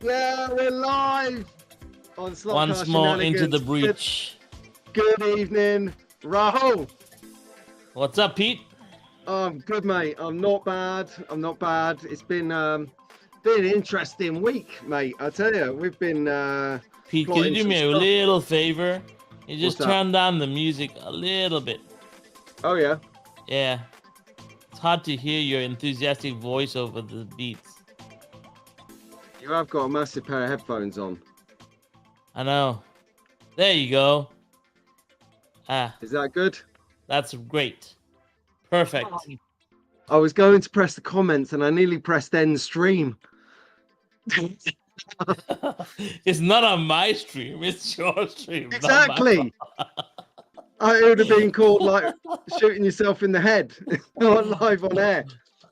Yeah, we're live on Slot Once Car more Shenanigans. into the breach. Good evening, Rahul. What's up, Pete? Good, mate. I'm not bad. It's been an interesting week, mate. I tell you, we've been Pete, can you plotting do some me a stuff. little favor? You just What's that? turn down the music a little bit. Oh yeah. Yeah. It's hard to hear your enthusiastic voice over the beats. You have got a massive pair of headphones on. I know. There you go. Ah, Is that good? that's great. Perfect. I was going to press the comments and I nearly pressed end stream. It's not on my stream, it's your stream. Exactly. It would have been called like shooting yourself in the head, not live on air.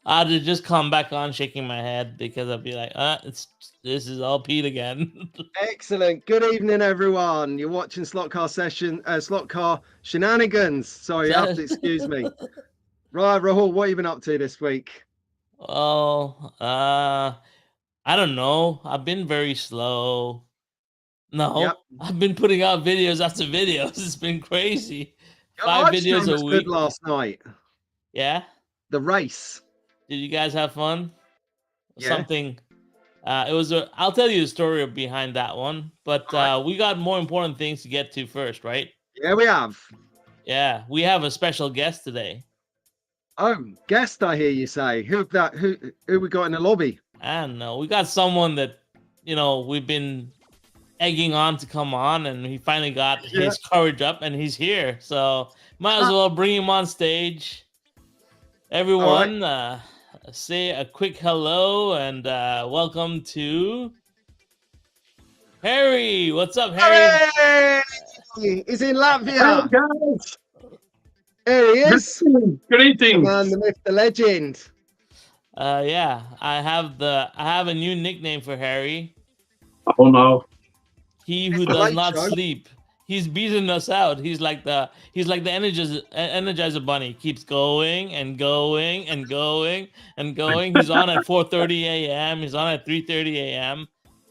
I'd have just come back on shaking my head because I'd be like, this is all Pete again. Excellent. Good evening, everyone. You're watching Slot Car Shenanigans. Sorry, you have to excuse me. Right, Rahul, what have you been up to this week? Well, I don't know. I've been very slow. No, Yep. I've been putting out videos after videos. It's been crazy. Your 5 live videos stream a was week. good last night. Yeah. The race. Did you guys have fun? Yeah. Something. It was a. I'll tell you the story behind that one, but we got more important things to get to first, right? Yeah, we have. Yeah, we have a special guest today. Oh, guest, I hear you say. Who we got in the lobby? I don't know. We got someone that we've been egging on to come on, and he finally got his courage up, and he's here. So might as well bring him on stage. Everyone, say a quick hello and welcome to Harry. What's up, Harry? Hey! He's in Latvia. Hello, guys. There he is. Good evening. The man, the myth, the legend. Yeah, I have a new nickname for Harry. Oh no. He who does not sleep. He's beating us out. He's like the Energizer Bunny. Keeps going and going and going and going. He's on at 4:30 a.m. He's on at 3:30 a.m.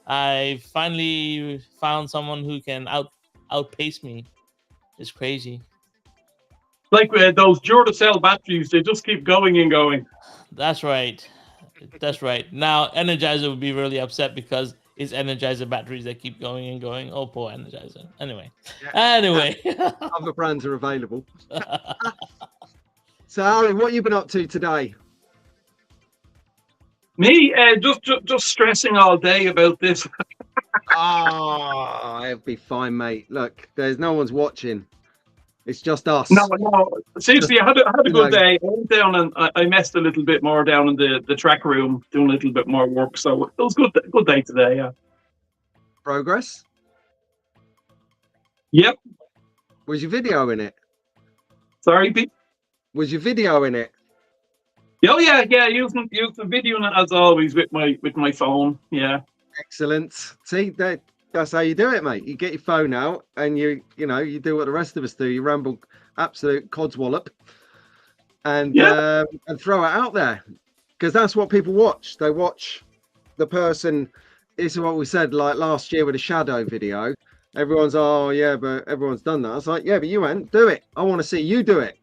I finally found someone who can outpace me. It's crazy. Like those Duracell batteries, they just keep going and going. That's right. That's right. Now Energizer would be really upset because it's Energizer batteries that keep going and going. Oh, poor Energizer. Anyway. Other brands are available. So, Harry, what have you been up to today? Me, just stressing all day about this. It'll be fine, mate. Look, there's no one's watching. It's just us. No. Seriously, I had a good day. I went down and I messed a little bit more down in the track room, doing a little bit more work. So it was good day today. Yeah. Progress? Yep. Was your video in it? Sorry, Pete. Was your video in it? Oh yeah. Use the video as always with my phone. Yeah. Excellent. See, that's how you do it, mate. You get your phone out and you do what the rest of us do. You ramble absolute codswallop and throw it out there, because that's what people watch. They watch the person. This is what we said like last year with the shadow video. Everyone's but everyone's done that. I was like, yeah, but you went, do it. I want to see you do it.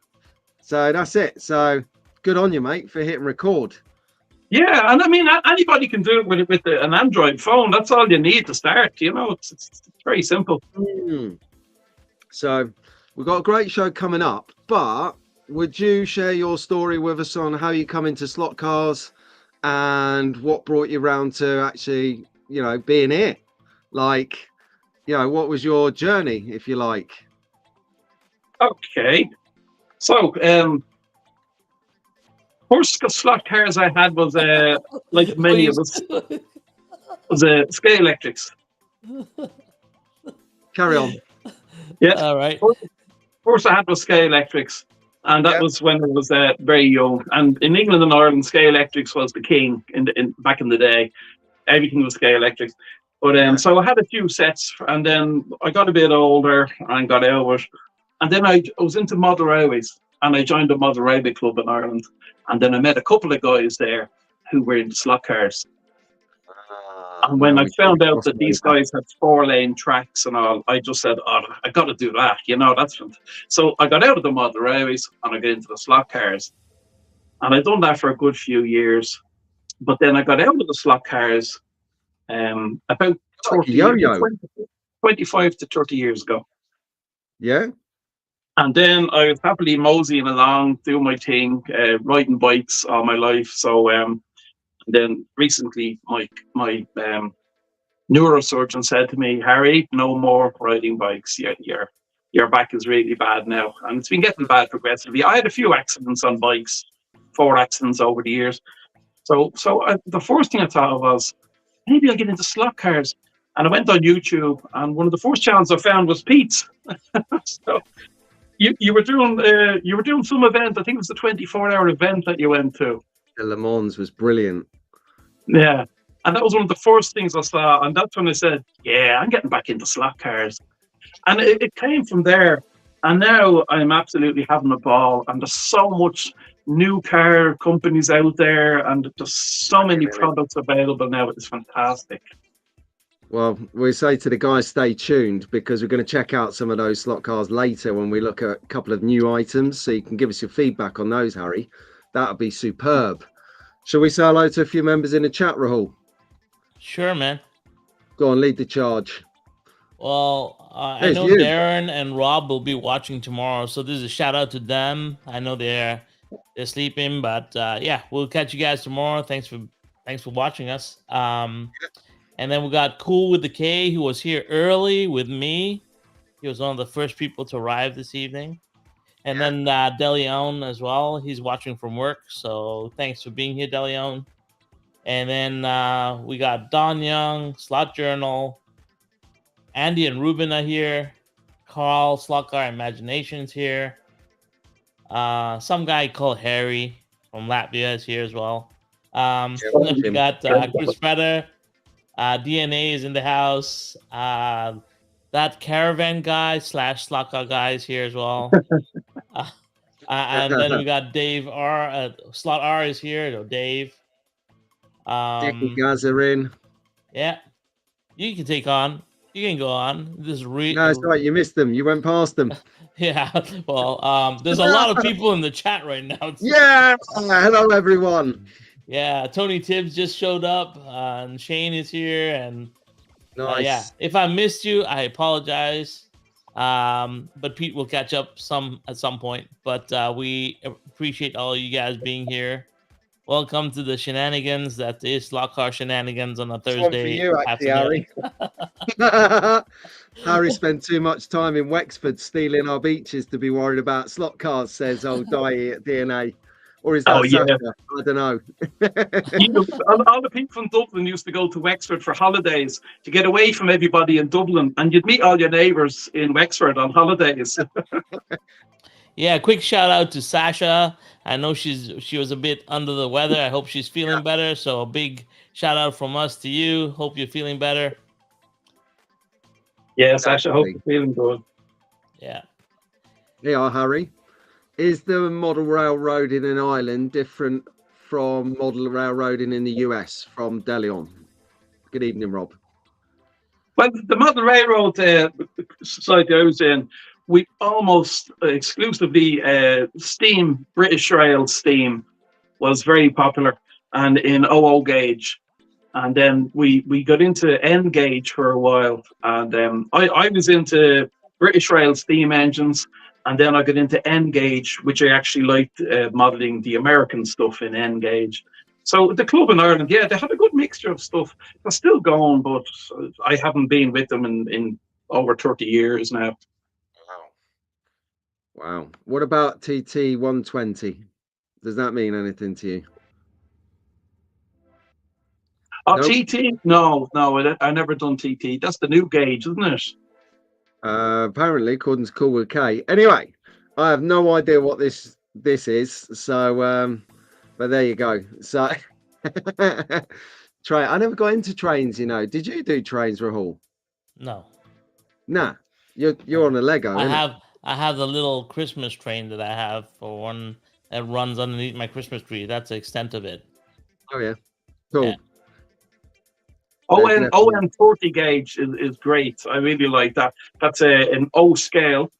So that's it. So good on you, mate, for hitting record. Yeah, and I mean, anybody can do it with an Android phone. That's all you need to start. It's very simple. So we've got a great show coming up, but would you share your story with us on how you come into slot cars and what brought you around to actually, being here? Like, what was your journey, if you like? Okay. So, first slot cars I had was like many of us was Scalextrics. Carry on. Yeah. All right. First I had was Scalextrics, and that was when I was very young. And in England and Ireland, Scalextrics was the king back in the day. Everything was Scalextrics. But so I had a few sets, and then I got a bit older and got out of it. And then I was into model railways, and I joined the model railway club in Ireland. And then I met a couple of guys there who were in slot cars. And when I we found did out that these crossover. guys had 4-lane tracks and all, I just said, "Oh, I got to do that." So I got out of the model railways and I got into the slot cars, and I'd done that for a good few years. But then I got out of the slot cars about Like a 30, about yo-yo. 20, 25 to 30 years ago. Yeah. And then I was happily moseying along, doing my thing, riding bikes all my life. So then recently, my neurosurgeon said to me, "Harry, no more riding bikes. Your back is really bad now, and it's been getting bad progressively." I had a few accidents on bikes, 4 accidents over the years. So the first thing I thought of was maybe I'll get into slot cars. And I went on YouTube, and one of the first channels I found was Pete's. So you were doing some event. I think it was a 24-hour event that you went to. The Le Mans was brilliant. Yeah. And that was one of the first things I saw. And that's when I said, yeah, I'm getting back into slot cars. And it came from there. And now I'm absolutely having a ball. And there's so much new car companies out there. And there's so many products available now. It's fantastic. Well, we say to the guys, stay tuned, because we're going to check out some of those slot cars later when we look at a couple of new items. So you can give us your feedback on those, Harry. That would be superb. Shall we say hello to a few members in the chat, Rahul? Sure, man. Go on, lead the charge. Well, I know Darren and Rob will be watching tomorrow, so this is a shout out to them. I know they're sleeping, but yeah, we'll catch you guys tomorrow. Thanks for watching us. And then we got Cool with the K, who was here early with me. He was one of the first people to arrive this evening. And then DeLeon as well. He's watching from work, so thanks for being here, DeLeon. And then we got Don Young, Slot Journal. Andy and Ruben are here. Carl, Slot Car Imagination's here. Some guy called Harry from Latvia is here as well. We got Chris Fetter. DNA is in the house. That caravan guy / slot car guy is here as well. And then we got Dave R. Slot R is here. Dave. Dicky guys are in. Yeah, you can take on. You can go on. This No, it's right. You missed them. You went past them. Yeah. Well, there's a lot of people in the chat right now. Yeah. Hello, everyone. Yeah, Tony Tibbs just showed up, and Shane is here, and nice. Yeah, if I missed you, I apologize. But Pete will catch up at some point. But we appreciate all you guys being here. Welcome to the shenanigans that is Car Shenanigans on a Thursday. For you, actually, Harry. Harry spent too much time in Wexford stealing our beaches to be worried about slot cars, says old Dai at DNA. Or is that Sasha? I don't know. All the people from Dublin used to go to Wexford for holidays to get away from everybody in Dublin, and you'd meet all your neighbours in Wexford on holidays. Yeah, quick shout out to Sasha. I know she was a bit under the weather. I hope she's feeling better. So a big shout out from us to you. Hope you're feeling better. Yeah, Sasha, hope you're feeling good. Yeah. Yeah, Harry. Is the model railroading in Ireland different from model railroading in the US from DeLeon? Good evening, Rob. Well, the model railroad society I was in, we almost exclusively steam, British Rail steam was very popular, and in 00 gauge. And then we got into N gauge for a while, and I was into British Rail steam engines. And then I got into N gauge, which I actually liked modeling the American stuff in N gauge. So the club in Ireland, yeah, they had a good mixture of stuff. They're still going, but I haven't been with them in over 30 years now. Wow. What about TT 120? Does that mean anything to you? Oh, nope. TT? No, I never done TT. That's the new gauge, isn't it? Apparently, according to Cool with K. Anyway, I have no idea what this is. So, but there you go. So, train. I never got into trains. You know, did you do trains, Rahul? No. Nah, you're on a Lego. I have the little Christmas train that I have for one that runs underneath my Christmas tree. That's the extent of it. Oh yeah, cool. Yeah. ON 40 gauge is great. I really like that. That's an O scale,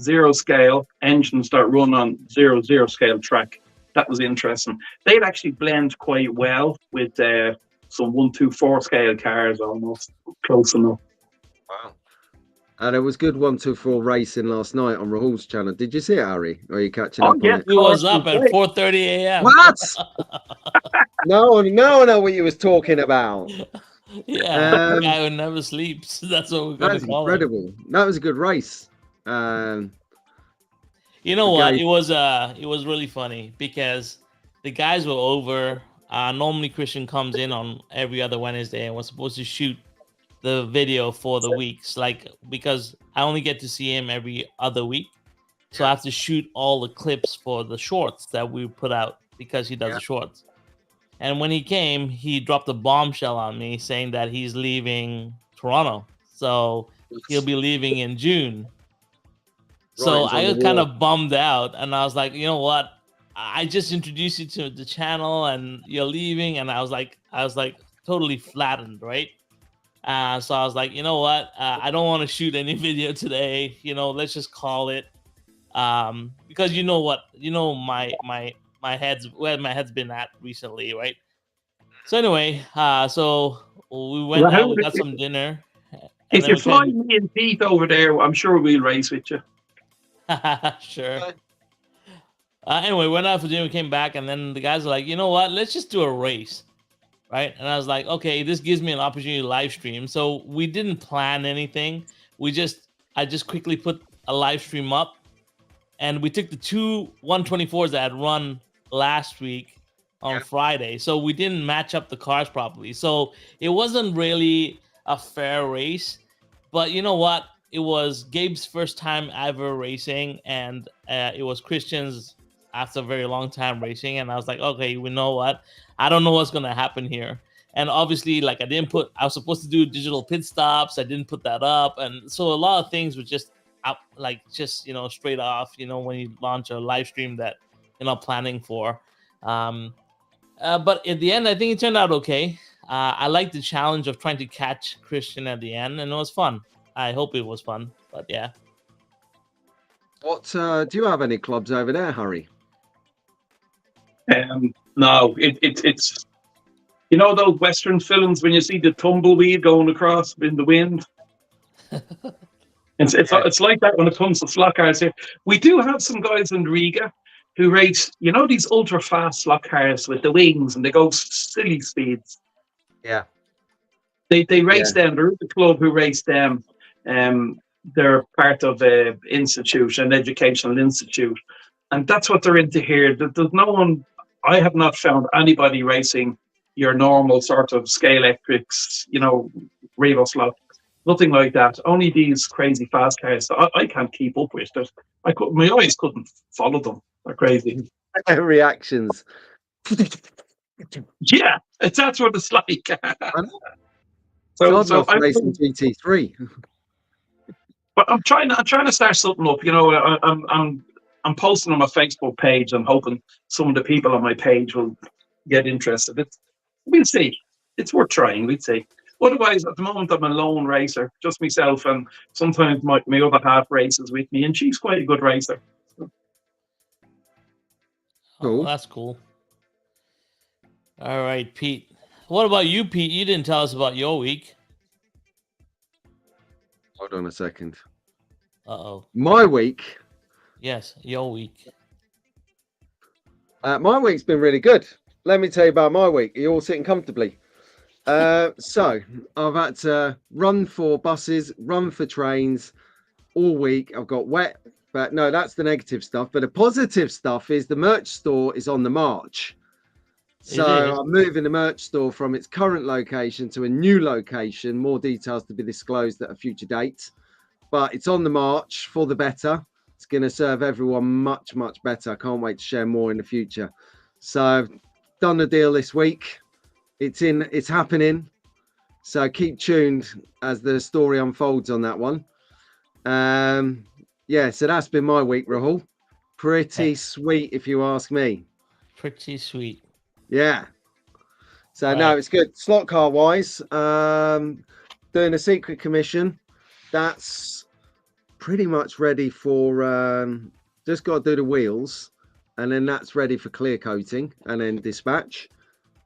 0 scale engines that run on 0 scale track. That was interesting. They'd actually blend quite well with some 124 scale cars, almost close enough. Wow. And it was good 124 racing last night on Rahul's channel. Did you see it, Harry? Or are you catching up on it? He was up at 4:30 a.m. What? No, I know what you was talking about. Yeah, the guy who never sleeps. That's what we're gonna call incredible. That was a good race. You know what? It was really funny because the guys were over. Normally Christian comes in on every other Wednesday and was supposed to shoot the video for the weeks, like, because I only get to see him every other week, so I have to shoot all the clips for the shorts that we put out because he does the shorts. And when he came, he dropped a bombshell on me saying that he's leaving Toronto, so he'll be leaving in June. So I got kind of bummed out, and I was like, you know what? I just introduced you to the channel, and you're leaving, and I was like totally flattened, right? So I was like, you know what? I don't want to shoot any video today. Let's just call it. Because you know what? My head's where my head's been at recently, right? So anyway, so we went out, we got some dinner. If you fly me and Pete over there, I'm sure we'll race with you. Sure. Anyway, went out for dinner, we came back, and then the guys are like, you know what? Let's just do a race. Right. And I was like, okay, this gives me an opportunity to live stream. So we didn't plan anything. I just quickly put a live stream up, and we took the two 124s that had run last week on Friday. So we didn't match up the cars properly. So it wasn't really a fair race. But you know what? It was Gabe's first time ever racing, and it was Christian's after a very long time racing. And I was like, okay, you know what? I don't know what's going to happen here. And obviously, like, I was supposed to do digital pit stops. I didn't put that up. And so a lot of things were just out, like, just, straight off, when you launch a live stream that you're not planning for. But at the end, I think it turned out okay. I liked the challenge of trying to catch Christian at the end, and it was fun. I hope it was fun, but yeah. What, do you have any clubs over there, Harry? No, it's those Western films when you see the tumbleweed going across in the wind. It's like that when it comes to slot cars here. We do have some guys in Riga who race, these ultra fast slot cars with the wings, and they go silly speeds. Yeah, they race them. There is a club who race them. They're part of an institute, an educational institute, and that's what they're into here. There's no one. I have not found anybody racing your normal sort of Scalextrics, Revo slot, nothing like that. Only these crazy fast cars. So I can't keep up with it. My eyes couldn't follow them. They're crazy. Reactions. Yeah, that's what it's like. So I'm racing GT3. But I'm trying to start something up. I'm posting on my Facebook page. I'm hoping some of the people on my page will get interested. We'll see. It's worth trying. We'll see. Otherwise, at the moment, I'm a lone racer, just myself, and sometimes my other half races with me, and she's quite a good racer. Cool. Oh, that's cool. All right, Pete. What about you, Pete? You didn't tell us about your week. Hold on a second. Uh-oh. My week? Yes, your week. My week's been really good. Let me tell you about my week. You're all sitting comfortably. So I've had to run for buses, run for trains all week. I've got wet, but no, that's the negative stuff. But the positive stuff is the merch store is on the march. So I'm moving the merch store from its current location to a new location. More details to be disclosed at a future date. But it's on the march for the better. It's going to serve everyone much, much better. I can't wait to share more in the future. So I've done the deal this week. It's happening. So keep tuned as the story unfolds on that one. Yeah, so that's been my week, Rahul. Pretty sweet, if you ask me. Pretty sweet. Yeah. So no, it's good. Slot car wise, doing a secret commission. That's pretty much ready for. Just got to do the wheels, and then that's ready for clear coating and then dispatch.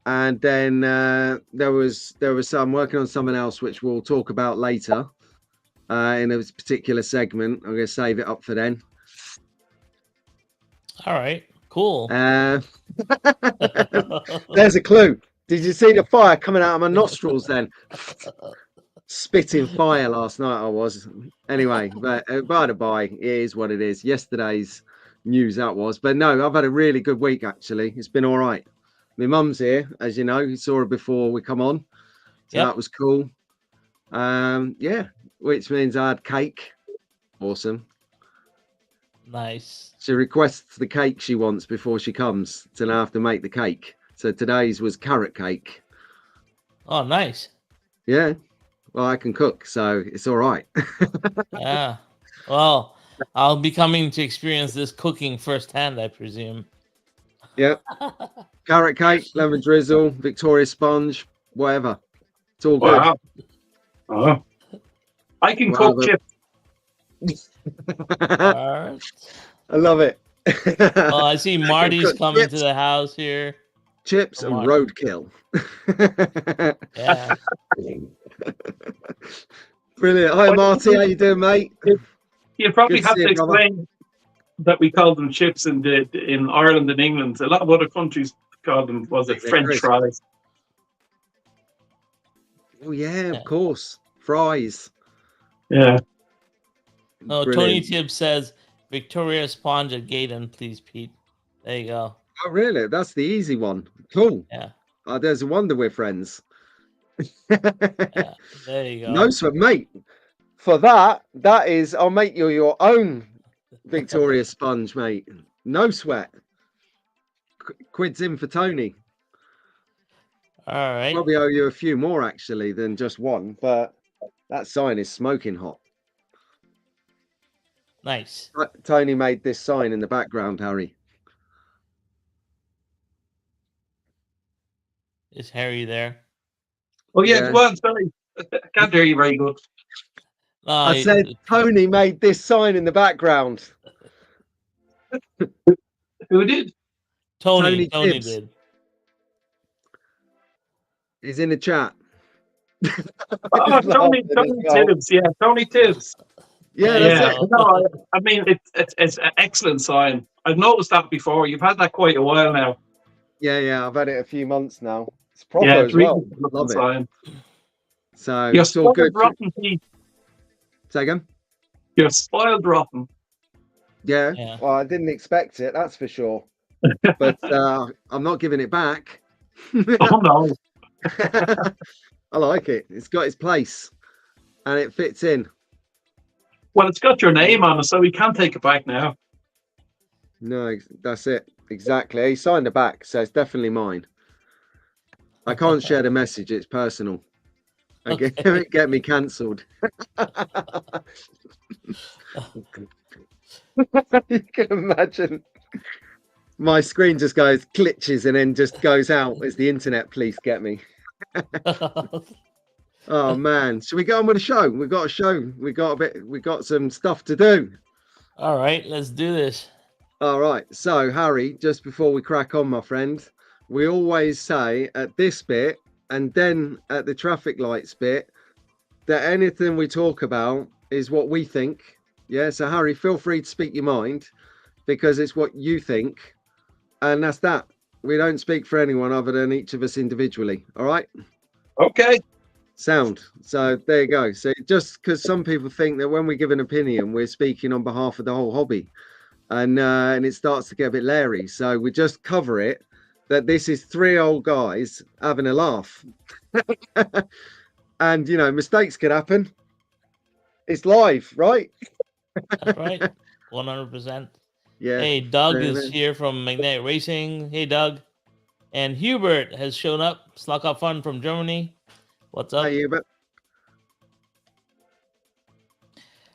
And then there was some working on something else which we'll talk about later in a particular segment. I'm going to save it up for then. All right, cool. There's a clue. Did you see the fire coming out of my nostrils then? Spitting fire last night I was. Anyway, but by the by, it is what it is. Yesterday's news that was. But no, I've had a really good week actually. It's been all right. My mum's here, as you know. You saw her before we come on. So that was cool. Yeah, which means I had cake. Awesome. Nice. She requests the cake she wants before she comes, so now I have to make the cake. So today's was carrot cake. Oh, nice. Yeah. Well, I can cook, so it's all right. Yeah. Well, I'll be coming to experience this cooking firsthand, I presume. Yeah. Carrot cake, lemon drizzle, Victoria sponge, whatever. It's all good. Wow. Oh. I can cook chips. I love it. Well, I see Marty's coming to the house here. Chips and roadkill. Yeah. Brilliant. Hi, Marty. How you doing, mate? You probably have to explain that we call them chips in Ireland and England. A lot of other countries call them, was it French fries? Oh, yeah, of course. Fries. Yeah. Oh, Tony Tibbs says, Victoria Sponge at Gaydon, please, Pete. There you go. Oh, really? That's the easy one. Cool. Yeah. Oh, there's a wonder we're friends. Yeah, there you go. No sweat, mate. For that is, I'll make you your own Victoria Sponge, mate. No sweat. Quid's in for Tony. All right. Probably owe you a few more actually than just one, but that sign is smoking hot. Nice. Tony made this sign in the background, Harry. Is Harry there? Oh, yeah. Go on, sorry. I can't hear you very good. I said Tony made this sign in the background. Who did? Tony did. He's in the chat. Oh, Tony Tibbs. Yeah, Tony Tibbs. Yeah, that's it. No, I mean, it's an excellent sign. I've noticed that before. You've had that quite a while now. Yeah, I've had it a few months now. It's proper it's as well. Really Love sign. it. So you're it's all good. Rotten, Pete. Say again? You're spoiled rotten. Yeah. Well, I didn't expect it, that's for sure. But I'm not giving it back. Oh, no. I like it. It's got its place and it fits in. Well, it's got your name on it, so we can't take it back now. No, that's it. Exactly. He signed the back, so it's definitely mine. I can't share the message. It's personal. Okay. Get me cancelled. You can imagine. My screen just goes glitches and then just goes out. It's the internet. Please get me. Oh man, should we get on with the show? We've got a show. We got some stuff to do. All right, let's do this. All right. So Harry, just before we crack on, my friend, we always say at this bit and then at the traffic lights bit that anything we talk about is what we think. Yeah. So Harry, feel free to speak your mind because it's what you think. And that's that. We don't speak for anyone other than each of us individually. All right. Okay. Sound. So there you go. So just because some people think that when we give an opinion, we're speaking on behalf of the whole hobby, and it starts to get a bit leery. So we just cover it that this is three old guys having a laugh, and mistakes could happen. It's live, right? That's right. 100%. Yeah. Hey, Doug is here from Magnetic Racing. Hey, Doug. And Hubert has shown up. Slug Up Fun from Germany. What's up? Hey, Hubert.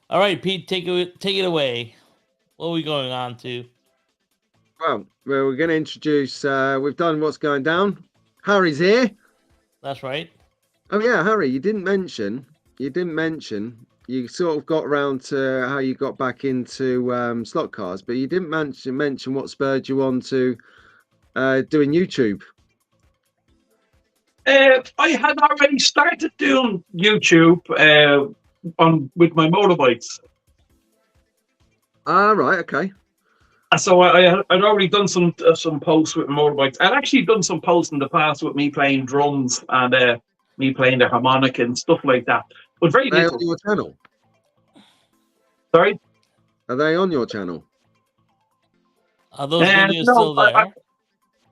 All right, Pete, take it away. What are we going on to? Well, we're going to introduce. We've done what's going down. Harry's here. That's right. Oh yeah, Harry, you didn't mention. You sort of got around to how you got back into slot cars, but you didn't mention what spurred you on to doing YouTube. I had already started doing YouTube with my motorbikes. Ah, right, okay. So I'd already done some posts with motorbikes. I'd actually done some posts in the past with me playing drums and me playing the harmonica and stuff like that. But very Are they little. on your channel? Sorry? Are they on your channel? Are those videos no, still there?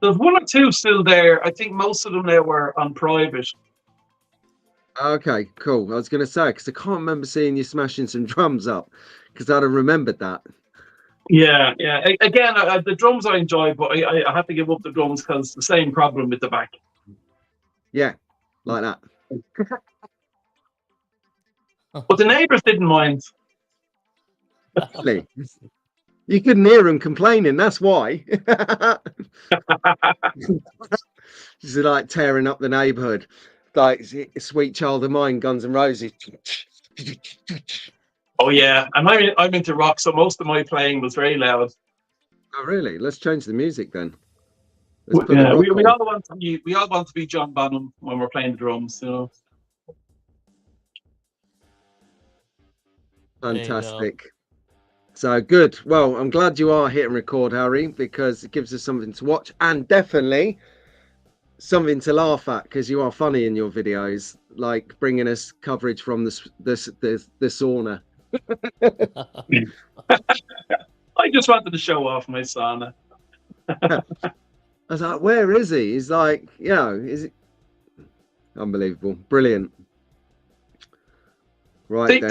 There's one or two still there. I think most of them now were on private. Okay, cool. I was going to say, because I can't remember seeing you smashing some drums up, because I'd have remembered that. Yeah. Again, the drums I enjoy, but I had to give up the drums because the same problem with the back. Yeah, like that. But the neighbours didn't mind. Really? You couldn't hear him complaining, that's why. This is like tearing up the neighborhood. Like Sweet Child of Mine, Guns N' Roses. Oh yeah, and I'm into rock, so most of my playing was very loud. Oh really? Let's change the music then. Let's put Yeah, the rock we on. all want to be John Bonham when we're playing the drums, you know. Fantastic. So good. Well, I'm glad you are hitting record, Harry, because it gives us something to watch and definitely something to laugh at, because you are funny in your videos, like bringing us coverage from the sauna. I just wanted to show off my sauna. I was like, where is he? He's like, is it unbelievable? Brilliant. Right.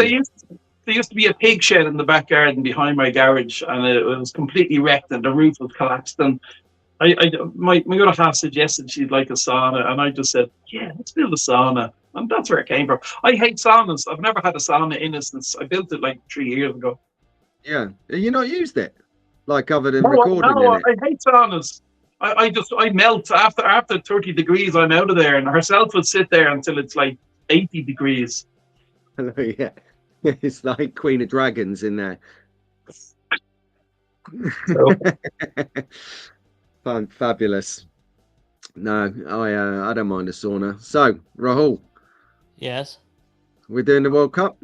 There used to be a pig shed in the back garden behind my garage, and it was completely wrecked, and the roof was collapsed. And my other half suggested she'd like a sauna, and I just said, yeah, let's build a sauna. And that's where it came from. I hate saunas. I've never had a sauna in it since I built it like 3 years ago. Yeah. You not used it? Like other than recording no, in it? I hate saunas. I melt after 30 degrees. I'm out of there, and herself would sit there until it's like 80 degrees. Yeah. It's like Queen of Dragons in there. So. Fabulous. No, I don't mind a sauna. So, Rahul. Yes. We're doing the World Cup.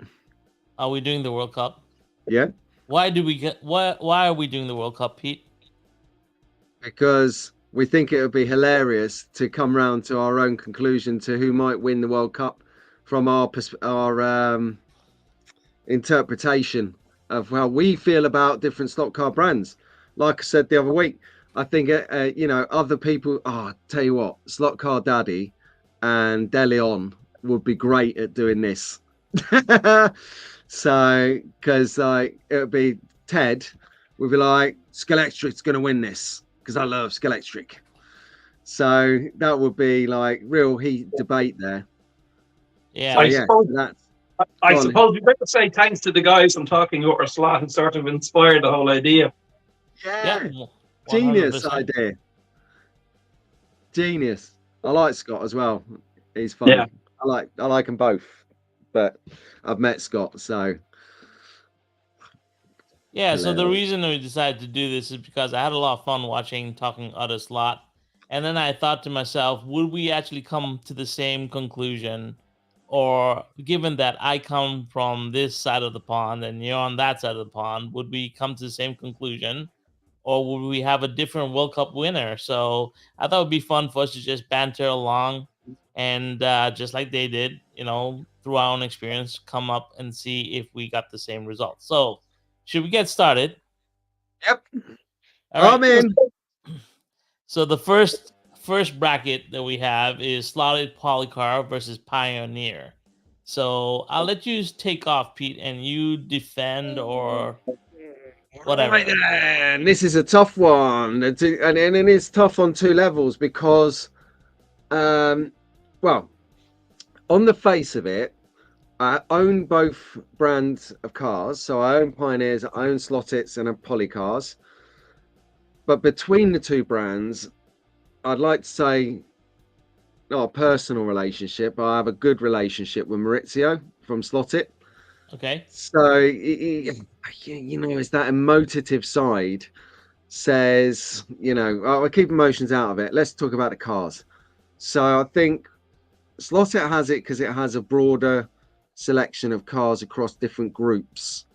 Are we doing the World Cup? Yeah. Why are we doing the World Cup, Pete? Because we think it would be hilarious to come round to our own conclusion to who might win the World Cup from our interpretation of how we feel about different stock car brands. Like I said the other week, I think other people. Oh, tell you what, Slot Car Daddy and De Leon would be great at doing this. So, because like it would be Ted would be like, Scalextric's going to win this because I love Scalextric. So that would be like real heat debate there. Yeah, so, I suppose we better say thanks to the guys I'm talking about our slot who sort of inspired the whole idea. Yeah. Genius idea. Genius. I like Scott as well. He's fun. Yeah. I like them both, but I've met Scott, so yeah. Hilarious. So the reason we decided to do this is because I had a lot of fun watching Talking Other Slot, and then I thought to myself, would we actually come to the same conclusion? Or given that I come from this side of the pond and you're on that side of the pond, would we come to the same conclusion? Or would we have a different World Cup winner? So I thought it would be fun for us to just banter along and just like they did, through our own experience, come up and see if we got the same result. So should we get started? Yep. All right. I'm in. So the first bracket that we have is Slotted Polycar versus Pioneer. So I'll let you take off, Pete, and you defend or whatever. Right then. This is a tough one, and it's tough on two levels because, well, on the face of it, I own both brands of cars. So I own Pioneers, I own Slottits and Polycars. But between the two brands, I'd like to say not a personal relationship, but I have a good relationship with Maurizio from Slotted. Okay. So, you know, it's that emotive side says, you know, I'll keep emotions out of it. Let's talk about the cars. So I think Slotted has it because it has a broader selection of cars across different groups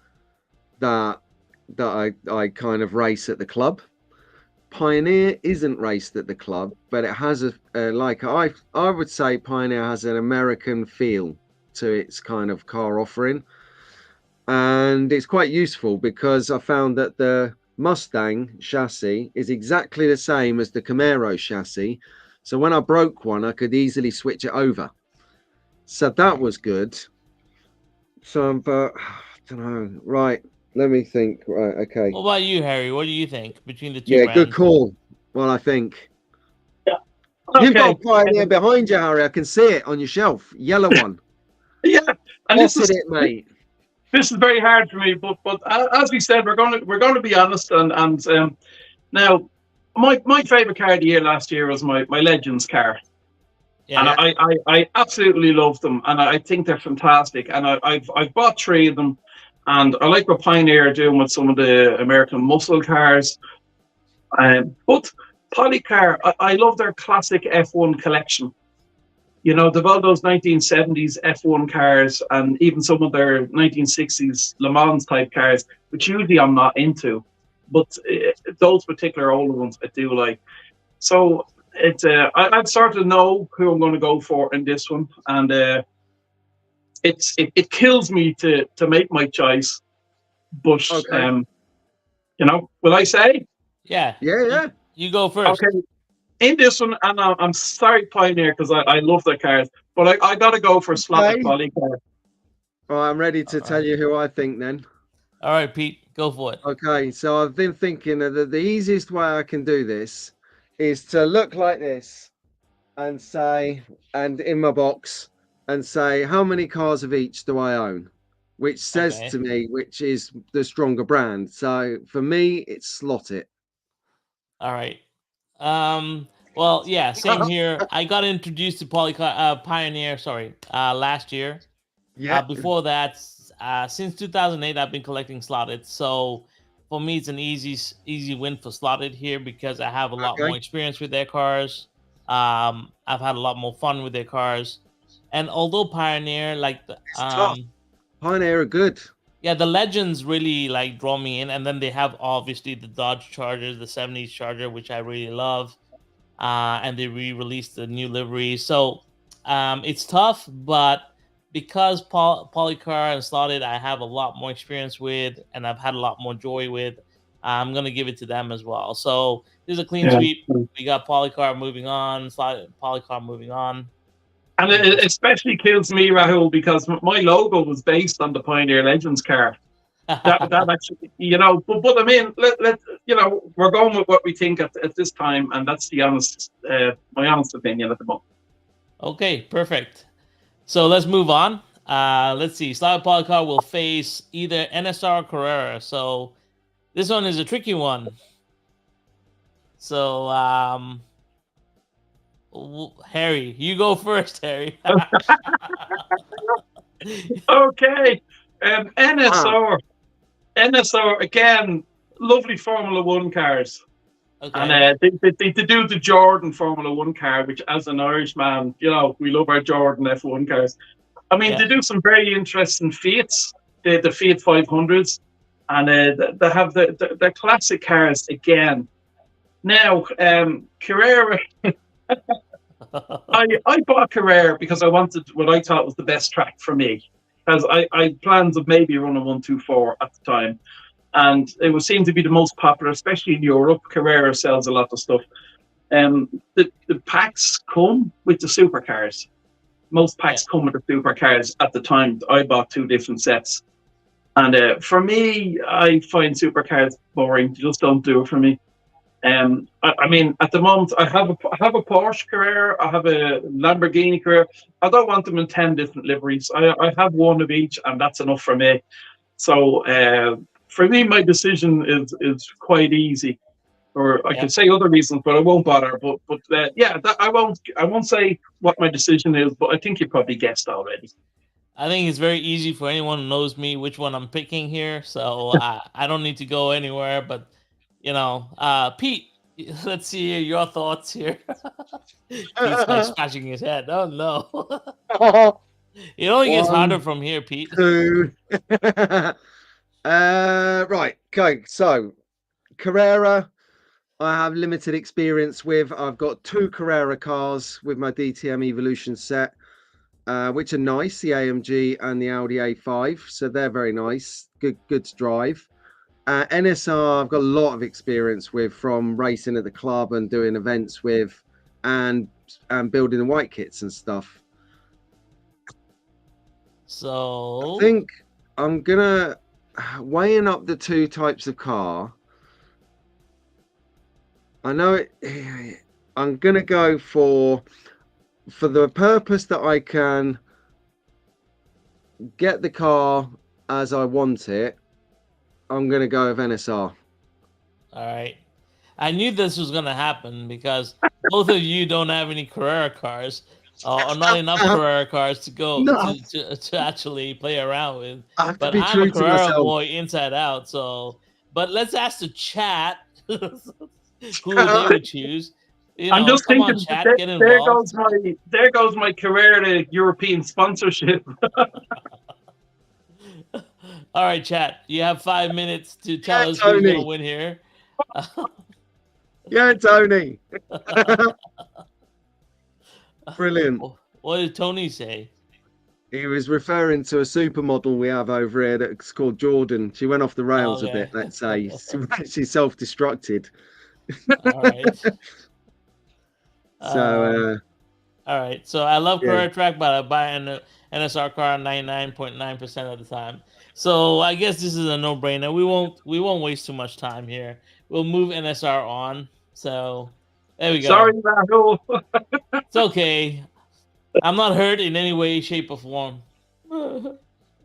that I kind of race at the club. Pioneer isn't raced at the club, but it has like I would say Pioneer has an American feel to its kind of car offering, and it's quite useful because I found that the Mustang chassis is exactly the same as the Camaro chassis, so when I broke one, I could easily switch it over. So that was good. So, but I don't know. Right, let me think. Right, okay. What about you, Harry? What do you think between the two Yeah, good brands? call. Well, I think. Yeah. You've got Okay. a Pioneer behind you, Harry. I can see it on your shelf. Yellow one. Yeah, and What's it, mate? this is very hard for me, but as we said, we're going to be honest, and now my favorite car of the year last year was my Legends car. Yeah. And I absolutely love them, and I think they're fantastic. And I've bought 3 of them, and I like what Pioneer are doing with some of the American muscle cars. But Polycar, I love their classic F1 collection. You know, they've all those 1970s F1 cars, and even some of their 1960s Le Mans type cars, which usually I'm not into. But those particular older ones I do like. So I sort of know who I'm going to go for in this one, and it kills me to make my choice, but Okay. you know, will I say? Yeah. Yeah. You go first. Okay, in this one, and I'm sorry, Pioneer, because I love the cars, but I got to go for Slotted Okay. Polycar. Well, I'm ready to All tell right. you who I think then. All right, Pete, go for it. Okay, so I've been thinking that the easiest way I can do this is to look like this and say, and in my box, and say, how many cars of each do I own? Which says Okay. to me which is the stronger brand. So for me, it's Slotted. All right. Well, yeah, same here. I got introduced to Pioneer, last year. Yeah. Before that, since 2008, I've been collecting slotted. So for me, it's an easy win for slotted here because I have a lot more Okay. experience with their cars. I've had a lot more fun with their cars, and although Pioneer, like It's tough. Pioneer are good. yeah, the legends really like draw me in, and then they have obviously the Dodge Chargers, the '70s Charger, which I really love, and they re-released the new livery. So it's tough, but because Polycar and Slotted, I have a lot more experience with, and I've had a lot more joy with. I'm gonna give it to them as well. So there's a clean Yeah. sweep. We got Polycar moving on, Slotted, Polycar moving on. And it especially kills me, Rahul, because my logo was based on the Pioneer Legends car. That actually, you know, but I mean, let you know, we're going with what we think at this time, and that's the honest, my honest opinion at the moment. Okay, perfect. So let's move on. Let's see. Slotted Polycar will face either NSR or Carrera. So this one is a tricky one. So Harry, you go first, Harry. Okay, NSR again, lovely Formula One cars. Okay. And they do the Jordan Formula One car, which as an Irishman, you know, we love our Jordan F1 cars. I mean, they do some very interesting Fiats, the Fiat 500s, and they have the classic cars again. Now, Carrera, I bought Carrera because I wanted what I thought was the best track for me. Because I plans of maybe running 124 at the time. And it would seem to be the most popular, especially in Europe. Carrera sells a lot of stuff. The packs come with the supercars. Most packs come with the supercars at the time. I bought 2 different sets. And for me, I find supercars boring. They just don't do it for me. I mean, at the moment, I have a Porsche Carrera, I have a Lamborghini Carrera. I don't want them in 10 different liveries. I have one of each, and that's enough for me. So for me, my decision is quite easy. or I could say other reasons, but I won't bother. But yeah, I won't say what my decision is, but I think you probably guessed already. I think it's very easy for anyone who knows me which one I'm picking here, so I don't need to go anywhere. But Pete, let's see your thoughts here. Pete's like scratching his head. Oh no! It only gets harder from here, Pete. 2. Right. Okay. So Carrera, I have limited experience with. I've got 2 Carrera cars with my DTM Evolution set, which are nice, the AMG and the Audi A5. So they're very nice, good to drive. NSR, I've got a lot of experience with from racing at the club and doing events with, and building the white kits and stuff. So I think I'm gonna weighing up the 2 types of car. I know it. I'm gonna go for the purpose that I can get the car as I want it. I'm gonna go with NSR. All right. I knew this was gonna happen because both of you don't have any Carrera cars, or not enough Carrera cars to go to actually play around with. But I'm a Carrera boy inside out. So, but let's ask the chat who they would choose. I'm just thinking, on, chat, get involved. There goes my Carrera European sponsorship. All right, chat. You have 5 minutes to tell us who's going to win here. Yeah, Tony. Brilliant. What did Tony say? He was referring to a supermodel we have over here that's called Jordan. She went off the rails a bit, let's say. She self-destructed. All right. So, all right. So I love Carrera Track, but I buy an NSR car 99.9% of the time. So I guess this is a no-brainer. We won't waste too much time here. We'll move NSR on. So there we go. Sorry, Rahul. It's okay. I'm not hurt in any way, shape, or form.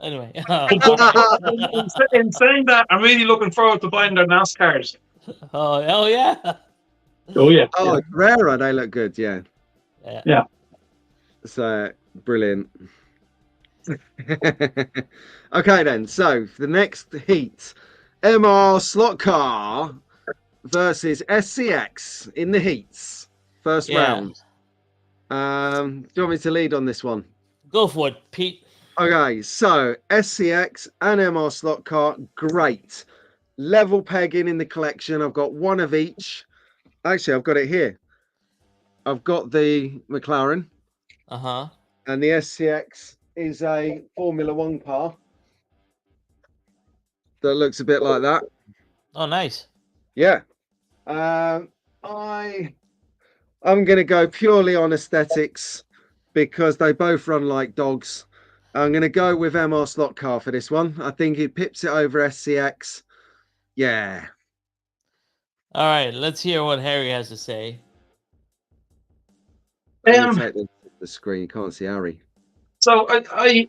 Anyway. In saying that, I'm really looking forward to buying their NASCARs. Oh yeah. Oh yeah. Oh, Carrera, they look good. Yeah. Yeah. So brilliant. Okay then, so the next heat, MR slot car versus SCX in the heats, first round. Do you want me to lead on this one? Go for it, Pete. Okay, so SCX and MR slot car, great. Level pegging in the collection. I've got 1 of each. Actually, I've got it here. I've got the McLaren. And the SCX is a Formula 1 car that looks a bit like that. Oh, nice. Yeah. I'm going to go purely on aesthetics because they both run like dogs. I'm going to go with MR slot car for this one. I think he pips it over SCX. Yeah. All right, let's hear what Harry has to say. Take the screen. You can't see Harry. So I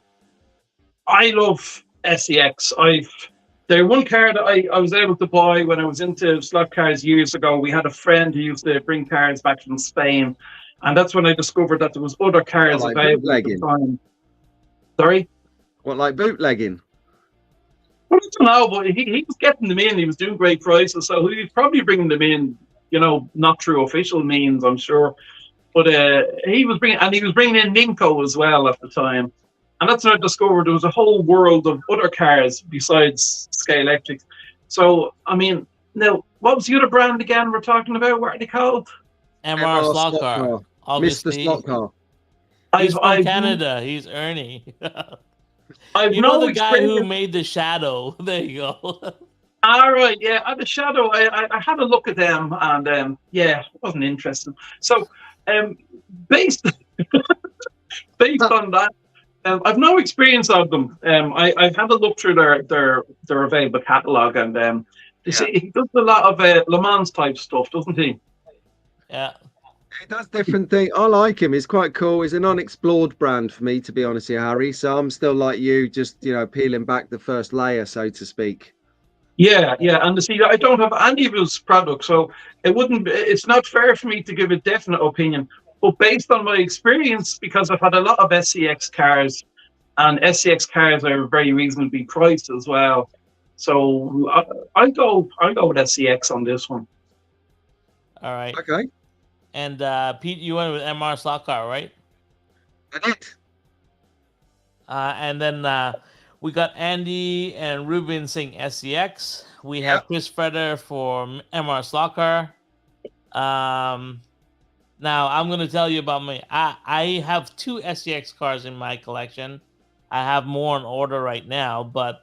love SCX. They're one car that I was able to buy when I was into slot cars years ago. We had a friend who used to bring cars back from Spain, and that's when I discovered that there was other cars available at the time. Sorry? What, like bootlegging? Well, I don't know, but he was getting them in. He was doing great prices, so he was probably bringing them in, not through official means, I'm sure. But he was bringing in Ninko as well at the time. And that's when I discovered there was a whole world of other cars besides Scalextric. So, I mean, now, what was the other brand again we're talking about? What are they called? MR slot car. Mr. Slot Car. He's from Canada. He's Ernie. The guy who made the Shadow. There you go. All right, yeah. The Shadow, I had a look at them, and it wasn't interesting. So, based on that, I've no experience of them. I've had a look through their available catalogue, and he does a lot of Le Mans type stuff, doesn't he? Yeah. He does different things. I like him. He's quite cool. He's an unexplored brand for me, to be honest here, Harry. So I'm still like you, just peeling back the first layer, so to speak. Yeah, and see, I don't have any of his products, so it's not fair for me to give a definite opinion. But based on my experience, because I've had a lot of SCX cars, and SCX cars are very reasonably priced as well, so I go with SCX on this one. All right. Okay. And Pete, you went with MR slot car, right? I did. And then we got Andy and Ruben saying SCX. We have Chris Freder for MR slot car. Now I'm gonna tell you about I have 2 SCX cars in my collection. I have more on order right now, but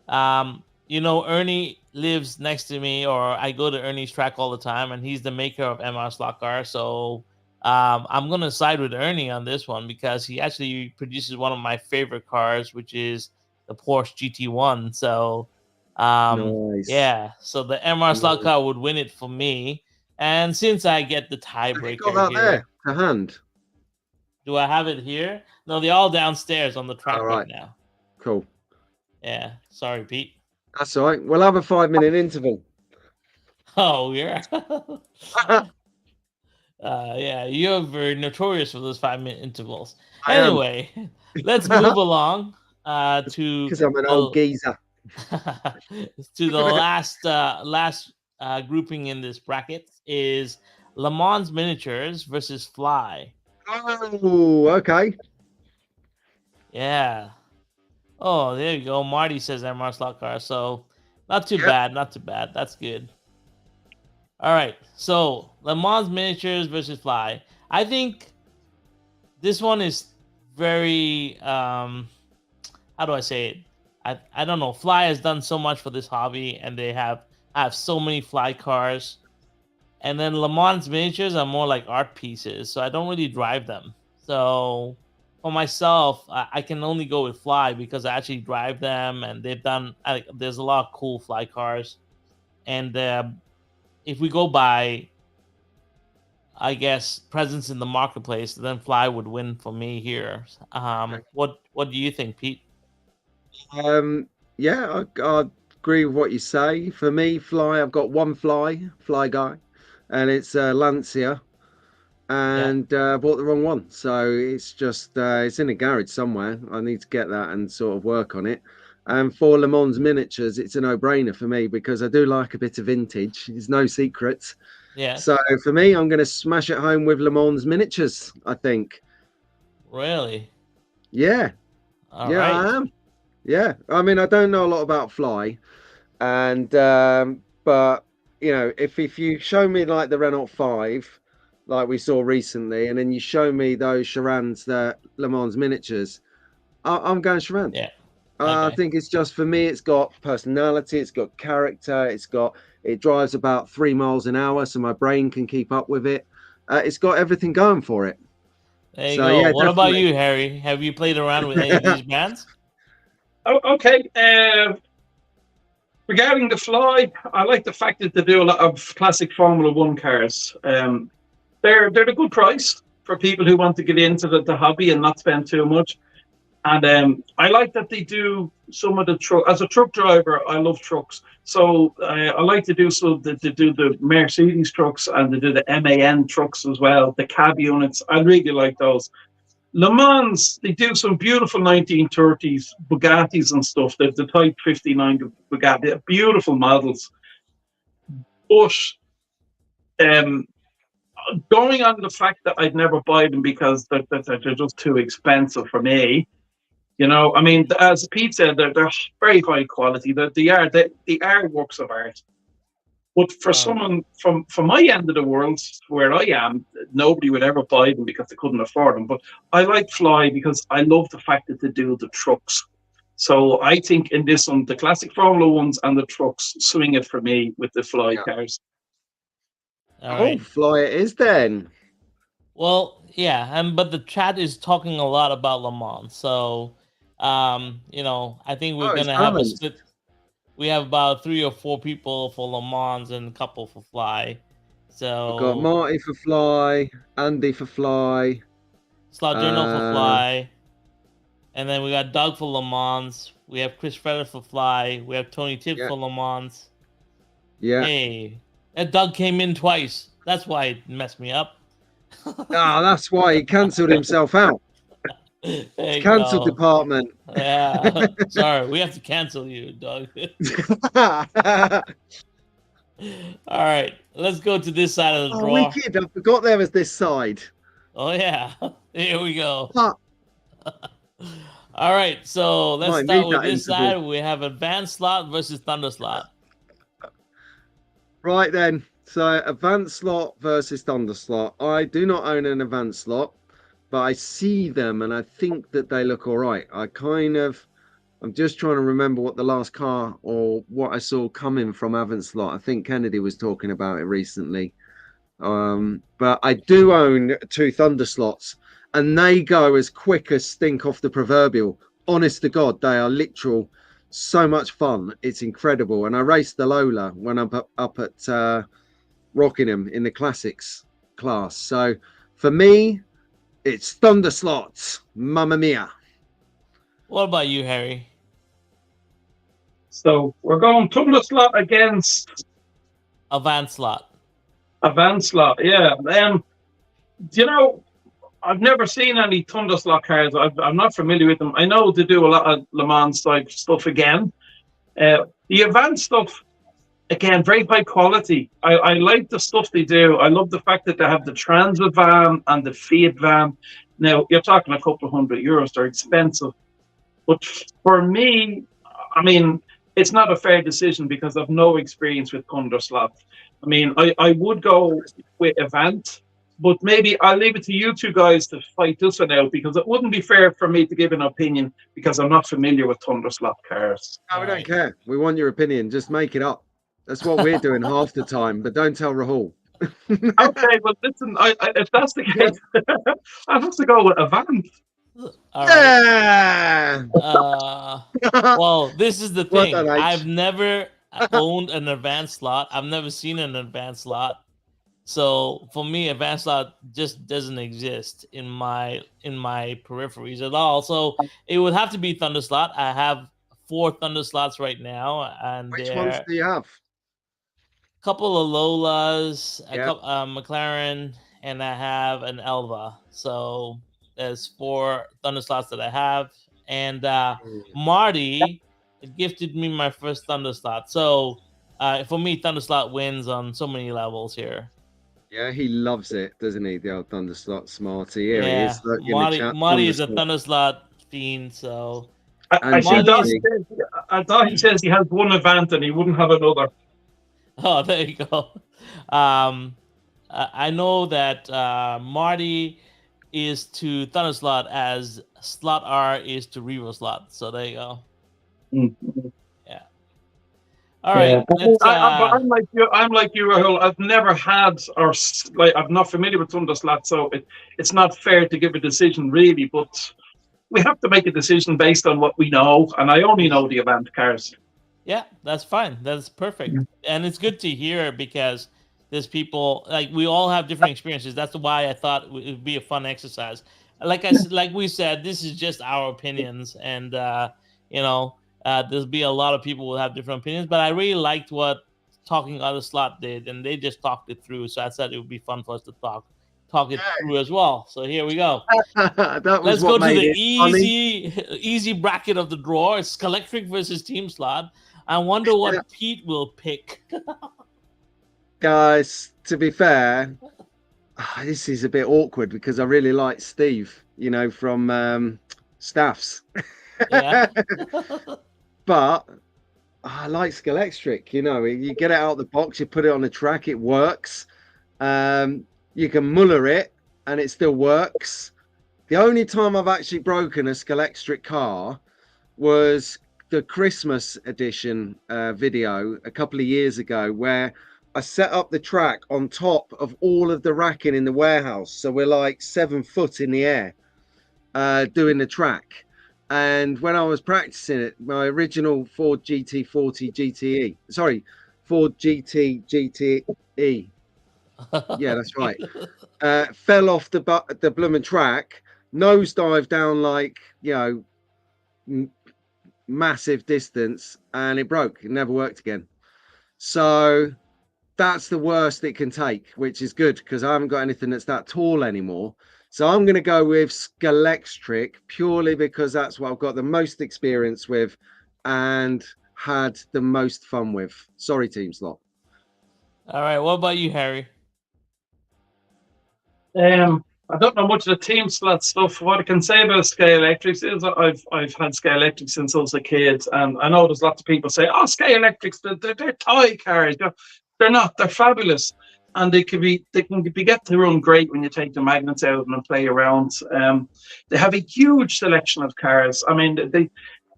Ernie lives next to me, or I go to Ernie's track all the time, and he's the maker of MR slot car. So I'm gonna side with Ernie on this one because he actually produces one of my favorite cars, which is the Porsche GT1. So Nice. yeah, so the MR slot car would win it for me. And since I get the tiebreaker here, there to hand. Do I have it here? No, they're all downstairs on the track right now. Cool. Yeah. Sorry, Pete. That's all right. We'll have a 5-minute interval. Oh, yeah. Yeah, you're very notorious for those 5-minute intervals. Anyway, let's move along to because I'm an old geezer. to the last grouping in this bracket is Le Mans Miniatures versus Fly. Oh, okay. Yeah. Oh, there you go. Marty says MR slot car. So not too bad. Not too bad. That's good. All right. So Le Mans Miniatures versus Fly. I think this one is very how do I say it? I don't know. Fly has done so much for this hobby, and they have so many Fly cars. And then Le Mans Miniatures are more like art pieces, so I don't really drive them. So for myself, I can only go with Fly because I actually drive them, and there's a lot of cool Fly cars. And if we go by, I guess, presence in the marketplace, then Fly would win for me here. What do you think, Pete? Yeah, I agree with what you say. For me, Fly, I've got one Fly guy, and it's Lancia, and bought the wrong one, so it's just it's in a garage somewhere. I need to get that and sort of work on it. And for Le Mans Miniatures, it's a no-brainer for me because I do like a bit of vintage. There's no secrets. Yeah. So for me, I'm going to smash it home with Le Mans Miniatures, I think. Really? Yeah. All right. I am. Yeah. I mean, I don't know a lot about Fly, and but if you show me like the Renault 5, like we saw recently, and then you show me those Charans, the Le Mans Miniatures, I'm going Charan. Yeah. I think it's just, for me, it's got personality, it's got character, it drives about 3 miles an hour, so my brain can keep up with it. It's got everything going for it. There you go. Yeah, what about you, Harry? Have you played around with any of these bands? Okay. Regarding the Fly, I like the fact that they do a lot of classic Formula One cars. They're a good price for people who want to get into the hobby and not spend too much. And I like that they do some of the truck. As a truck driver, I love trucks, so I like to do They do the Mercedes trucks, and they do the MAN trucks as well. The cab units, I really like those. Le Mans, they do some beautiful 1930s Bugattis and stuff. They've the Type 59 Bugatti, beautiful models. But going on the fact that I'd never buy them because they're just too expensive for me. I mean, as Pete said, they're very high quality. They are works of art. But for someone from my end of the world, where I am, nobody would ever buy them because they couldn't afford them. But I like Fly because I love the fact that they do the trucks. So I think in this one, the classic Formula Ones and the trucks swing it for me with the Fly cars. All right. Fly it is then. Well, yeah, but the chat is talking a lot about Le Mans, so I think we're gonna have a split. We have about 3 or 4 people for Le Mans and a couple for Fly. So I've got Marty for Fly, Andy for Fly, Slot Journal for Fly, and then we got Doug for Le Mans. We have Chris Freda for Fly. We have Tony Tipp for Le Mans. Yeah. Hey, that Doug came in twice. That's why it messed me up. That's why he cancelled himself out. It's cancelled department. Yeah. Sorry, we have to cancel you, Doug. All right, let's go to this side of the draw. Wicked. I forgot there was this side. Oh, yeah. Here we go. All right, so let's start with this side. We have Advanced Slot versus Thunder Slot. Right then. So Advanced Slot versus Thunder Slot. I do not own an Advanced Slot, but I see them and I think that they look all right. I'm just trying to remember what the last car or what I saw coming from Advanced Slot. I think Kennedy was talking about it recently. But I do own 2 Thunder Slots, and they go as quick as stink off the proverbial. Honest to God, they are literal so much fun. It's incredible. And I raced the Lola when I'm up at Rockingham in the classics class. So for me, it's Thunder Slots. Mamma mia. What about you, Harry? So we're going Thunder Slot against Advanced Slot. Advanced Slot, yeah. You know, I've never seen any Thunder Slot cars. I'm not familiar with them. I know they do a lot of Le Mans type stuff again. The Advanced stuff, again, very high quality. I like the stuff they do. I love the fact that they have the Transit van and the Fiat van. Now, you're talking a couple of €100. They're expensive. But for me, I mean, it's not a fair decision because I've no experience with Thunder Slot. I mean, I would go with Avant, but maybe I'll leave it to you 2 guys to fight this one out because it wouldn't be fair for me to give an opinion because I'm not familiar with Thunder Slot cars. No, we don't care. We want your opinion. Just make it up. That's what we're doing half the time, but don't tell Rahul. Okay, well, listen, if that's the case, I have to go with Avant. All right. Well, this is the thing. I've never owned an Advanced Slot. I've never seen an Advanced Slot. So for me, Advanced Slot just doesn't exist in my peripheries at all. So it would have to be Thunder Slot. I have 4 Thunder Slots right now, and which ones do you have? A couple of Lolas, a couple, McLaren, and I have an Elva. So there's 4 Thunder Slots that I have, and Marty gifted me my first Thunder Slot. So for me, Thunder Slot wins on so many levels here. Yeah, he loves it, doesn't he? The old Thunder Slot Smarty. Here he is. Marty is a Thunder Slot fiend, so. I thought he says he has one Avant and he wouldn't have another. Oh, there you go. I know that Marty is to Thunder Slot as Slot R is to Revo Slot. So there you go. Mm-hmm. Yeah. All right. But I'm like you, Rahul. I've never had I'm not familiar with Thunder Slot, so it's not fair to give a decision really. But we have to make a decision based on what we know, and I only know the Avant cars. Yeah, that's fine. That's perfect. And it's good to hear because there's people, like, we all have different experiences. That's why I thought it would be a fun exercise. Like we said, this is just our opinions. And, there'll be a lot of people who have different opinions. But I really liked what Talking Other Slot did. And they just talked it through. So I said it would be fun for us to talk it through as well. So here we go. Let's go to the easy bracket of the draw. It's Scalextric versus Team Slot. I wonder what Pete will pick. Guys, to be fair, this is a bit awkward because I really like Steve, from Staffs. Yeah. But I like Scalextric, you get it out of the box, you put it on the track, it works. You can muller it and it still works. The only time I've actually broken a Scalextric car was the Christmas edition video a couple of years ago, where I set up the track on top of all of the racking in the warehouse. So we're like 7 foot in the air doing the track. And when I was practicing it, my original Ford GT40 GTE, Ford GT GTE. Yeah, that's right. Fell off the blooming track, nosedive down like, massive distance and it broke. It never worked again. So that's the worst it can take, which is good because I haven't got anything that's that tall anymore. So I'm going to go with Scalextric purely because that's what I've got the most experience with and had the most fun with. Sorry, Team Slot. All right. What about you, Harry? I don't know much of the Team Slot stuff. What I can say about Scalextrics is I've had Scalextrics since I was a kid, and I know there's lots of people say, "Oh, Scalextrics, they're toy cars." They're not. They're fabulous, and they can get to run great when you take the magnets out and play around. They have a huge selection of cars. I mean,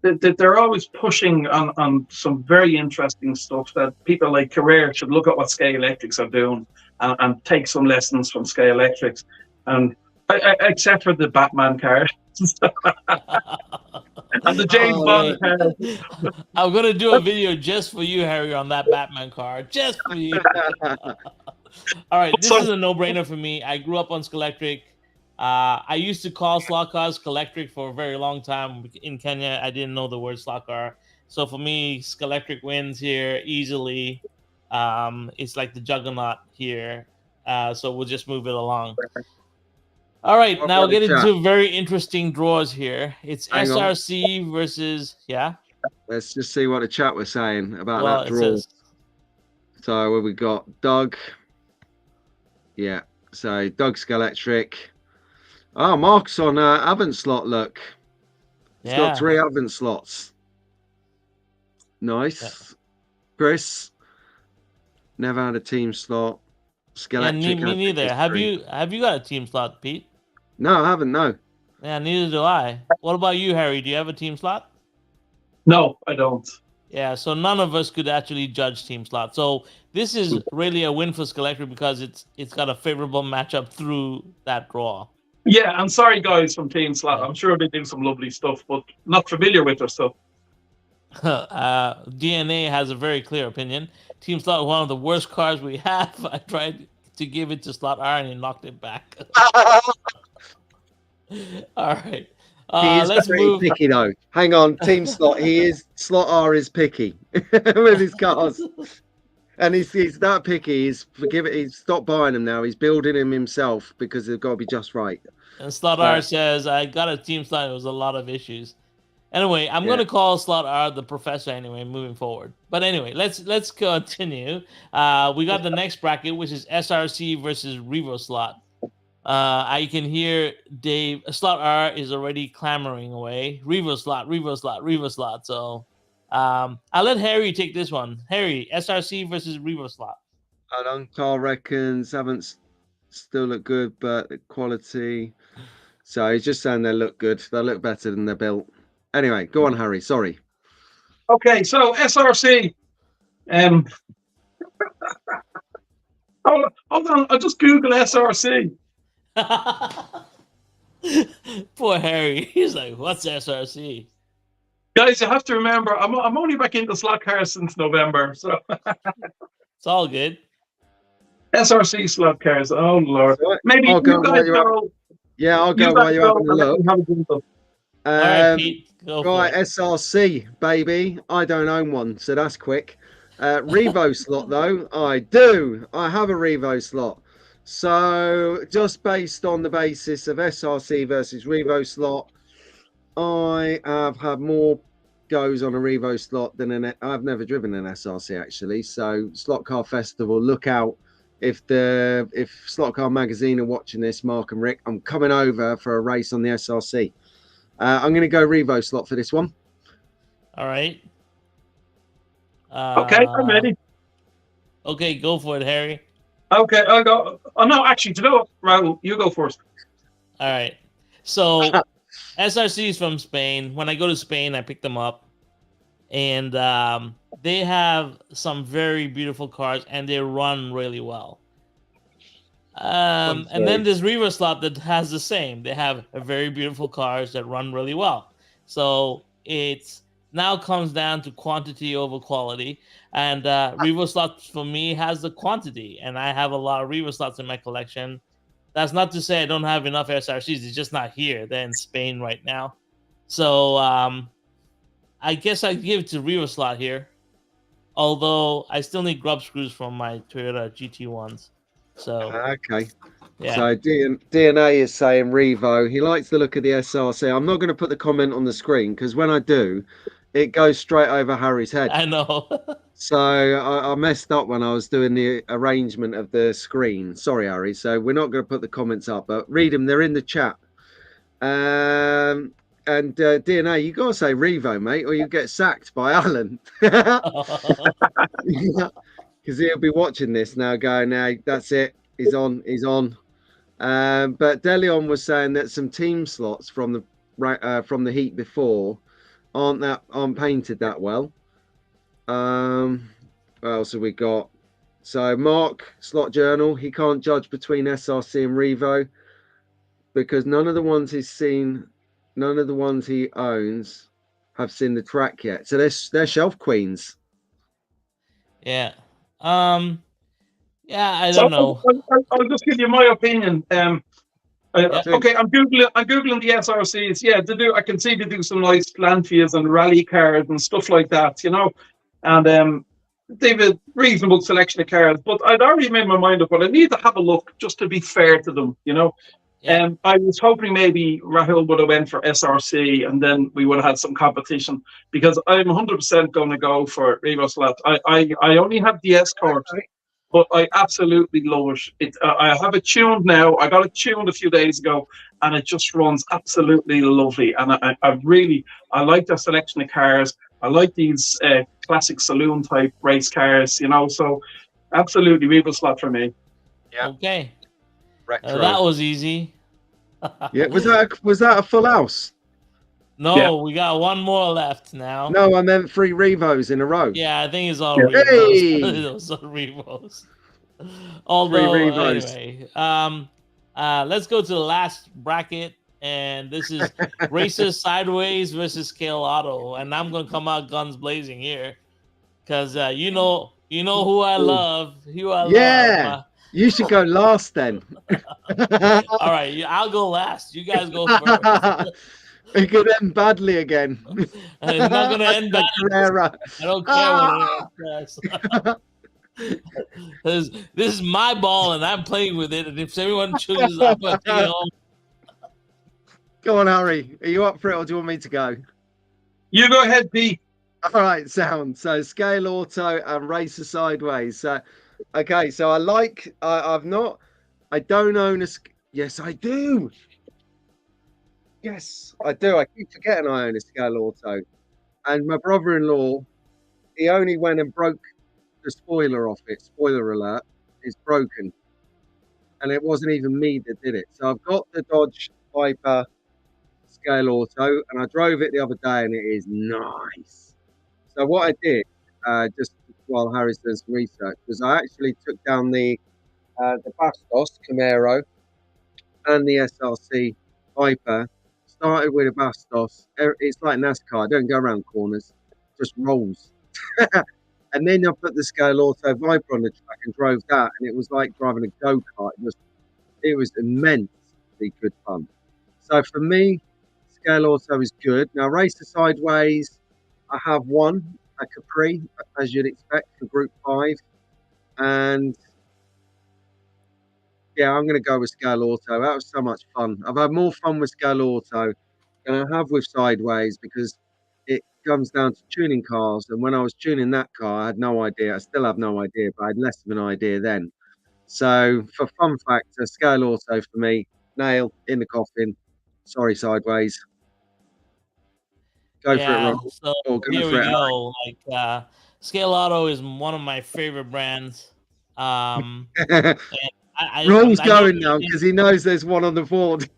they're always pushing on some very interesting stuff that people like Carrera should look at what Scalextrics are doing and take some lessons from Scalextrics. And except for the Batman car and the James Bond car. I'm gonna do a video just for you, Harry, on that Batman car, just for you. All right, this is a no-brainer for me. I grew up on Scalextric. I used to call slot cars Scalextric for a very long time. In Kenya, I didn't know the word slot car. So for me, Scalextric wins here easily. It's like the juggernaut here. So we'll just move it along. All right, now we'll get into very interesting draws here. It's SRC versus, yeah? Let's just see what the chat was saying about that draw. So what we got? Doug. Yeah, so Doug Scalextric. Oh, Mark's on Avant slot, look. He's got 3 Avant slots. Nice. Yeah. Chris. Never had a team slot. Scalextric. Yeah, me neither. Have you got a team slot, Pete? No, I haven't, no. Yeah, neither do I. What about you, Harry? Do you have a team slot? No, I don't. Yeah, so none of us could actually judge team slot. So this is really a win for Scalextric because it's got a favorable matchup through that draw. Yeah, I'm sorry, guys from Team Slot. I'm sure they do some lovely stuff, but not familiar with their stuff. DNA has a very clear opinion. Team Slot, one of the worst cars we have. I tried to give it to Slot R and he knocked it back. All right. Let's move. Picky though. Hang on, Team Slot. Slot R is picky with his cars, and he's that picky. He's stopped buying them now. He's building them himself because they've got to be just right. And Slot R says, "I got a Team Slot. It was a lot of issues." Anyway, I'm going to call Slot R the professor anyway, moving forward. But anyway, let's continue. We got the next bracket, which is SRC versus Revo Slot. I can hear Dave. Slot R is already clamoring away. Revo Slot, Revo Slot, Revo Slot. So I'll let Harry take this one. Harry, SRC versus Revo Slot. I don't. Carl reckons haven't still look good, but the quality. So he's just saying they look good. They look better than they're built. Anyway, go on, Harry. Sorry. Okay, so SRC. Hold on. I'll just Google SRC. Poor Harry. He's like, what's SRC? Guys, you have to remember, I'm only back into slot cars since November, so it's all good. SRC slot cars. Oh Lord. Maybe I'll you guys go. Yeah, I'll go while you're having a look. All right, Pete, go right, SRC, baby. I don't own one, so that's quick. Revo slot, though, I do. I have a Revo slot. So, just based on the basis of SRC versus Revo slot, I have had more goes on a Revo slot than I've never driven an SRC, actually. So, Slot Car Festival, look out. If Slot Car Magazine are watching this, Mark and Rick, I'm coming over for a race on the SRC. I'm going to go Revo slot for this one. All right. Okay, I'm ready. Okay, go for it, Harry. Okay, I'll go. Oh, no, actually, you know what, Rahul, you go first. All right. So, SRC is from Spain. When I go to Spain, I pick them up. And they have some very beautiful cars, and they run really well. And then there's Revo Slot that has the same. They have very beautiful cars that run really well. So it's now comes down to quantity over quality. And Revo Slot for me has the quantity, and I have a lot of Revo Slots in my collection. That's not to say I don't have enough SRCs. It's just not here. They're in Spain right now. So I guess I give it to Revo slot here. Although I still need grub screws from my Toyota GT ones. So Okay. yeah. So DNA is saying Revo. He likes the look of the SRC. I'm not going to put the comment on the screen because when I do, it goes straight over Harry's head. I know. So I messed up when I was doing the arrangement of the screen. Sorry, Harry. So we're not going to put the comments up, but read them. They're in the chat. And DNA, you got to say Revo, mate, or you get sacked by Alan. Because he'll be watching this now going, now that's it. He's on. But Delion was saying that some team slots from the heat before aren't painted that well. What else have we got? So Mark Slot Journal, he can't judge between SRC and Revo because none of the ones he owns have seen the track yet. So they're shelf queens. Yeah. Yeah, I don't know. I'll just give you my opinion. Okay, I'm googling the SRCs. Yeah, I can see they do some nice Lantias and rally cars and stuff like that, and they've a reasonable selection of cars. But I'd already made my mind up, but I need to have a look just to be fair to them, Yeah. I was hoping maybe Rahul would have went for SRC and then we would have had some competition because I'm 100% going to go for Revo Slot. I only have the S-Corp, but I absolutely love it. I have it tuned now. I got it tuned a few days ago and it just runs absolutely lovely. And I like the selection of cars. I like these classic saloon type race cars, so absolutely Revo Slot for me. Yeah. Okay. Retro. That was easy. Yeah, was that a full house? No, we got one more left now. No, I meant 3 Revos in a row. Yeah, I think it's all Yeah. Revos. Hey! Those are Revos. Although, 3 Revos. anyway, let's go to the last bracket, and this is Racers Sideways versus Scale Auto, and I'm gonna come out guns blazing here, because you know who I love, love. You should go last then. All right, I'll go last. You guys go first. It could end badly again. It's not gonna end badly. I don't care what it ends. This is my ball, and I'm playing with it. And if everyone chooses, I'm gonna take it home. Go on, Harry. Are you up for it, or do you want me to go? You go ahead, Pete. All right, sound. So Scale Auto and Racer Sideways. So, okay. So I don't own a. Yes, I do. Yes, I do. I keep forgetting I own a Scale Auto. And my brother-in-law, he only went and broke the spoiler off it. Spoiler alert, it's broken. And it wasn't even me that did it. So I've got the Dodge Viper Scale Auto, and I drove it the other day, and it is nice. So what I did, just while Harry's doing some research, was I actually took down the Bastos Camaro and the SRC Viper. Started with a Bastos. It's like NASCAR. Don't go around corners, just rolls. And then I put the Scale Auto Viper on the track and drove that, and it was like driving a go-kart. It was immensely good fun. So for me, Scale Auto is good. Now, Racer Sideways, I have one, a Capri, as you'd expect, for Group 5. And yeah, I'm going to go with Scale Auto. That was so much fun. I've had more fun with Scale Auto than I have with Sideways because it comes down to tuning cars. And when I was tuning that car, I had no idea. I still have no idea, but I had less of an idea then. So for fun factor, Scale Auto for me, nail in the coffin. Sorry, Sideways. Go for it, Rahul. So here we go. Like Scale Auto is one of my favorite brands. Rahul's going now because he knows there's one on the board.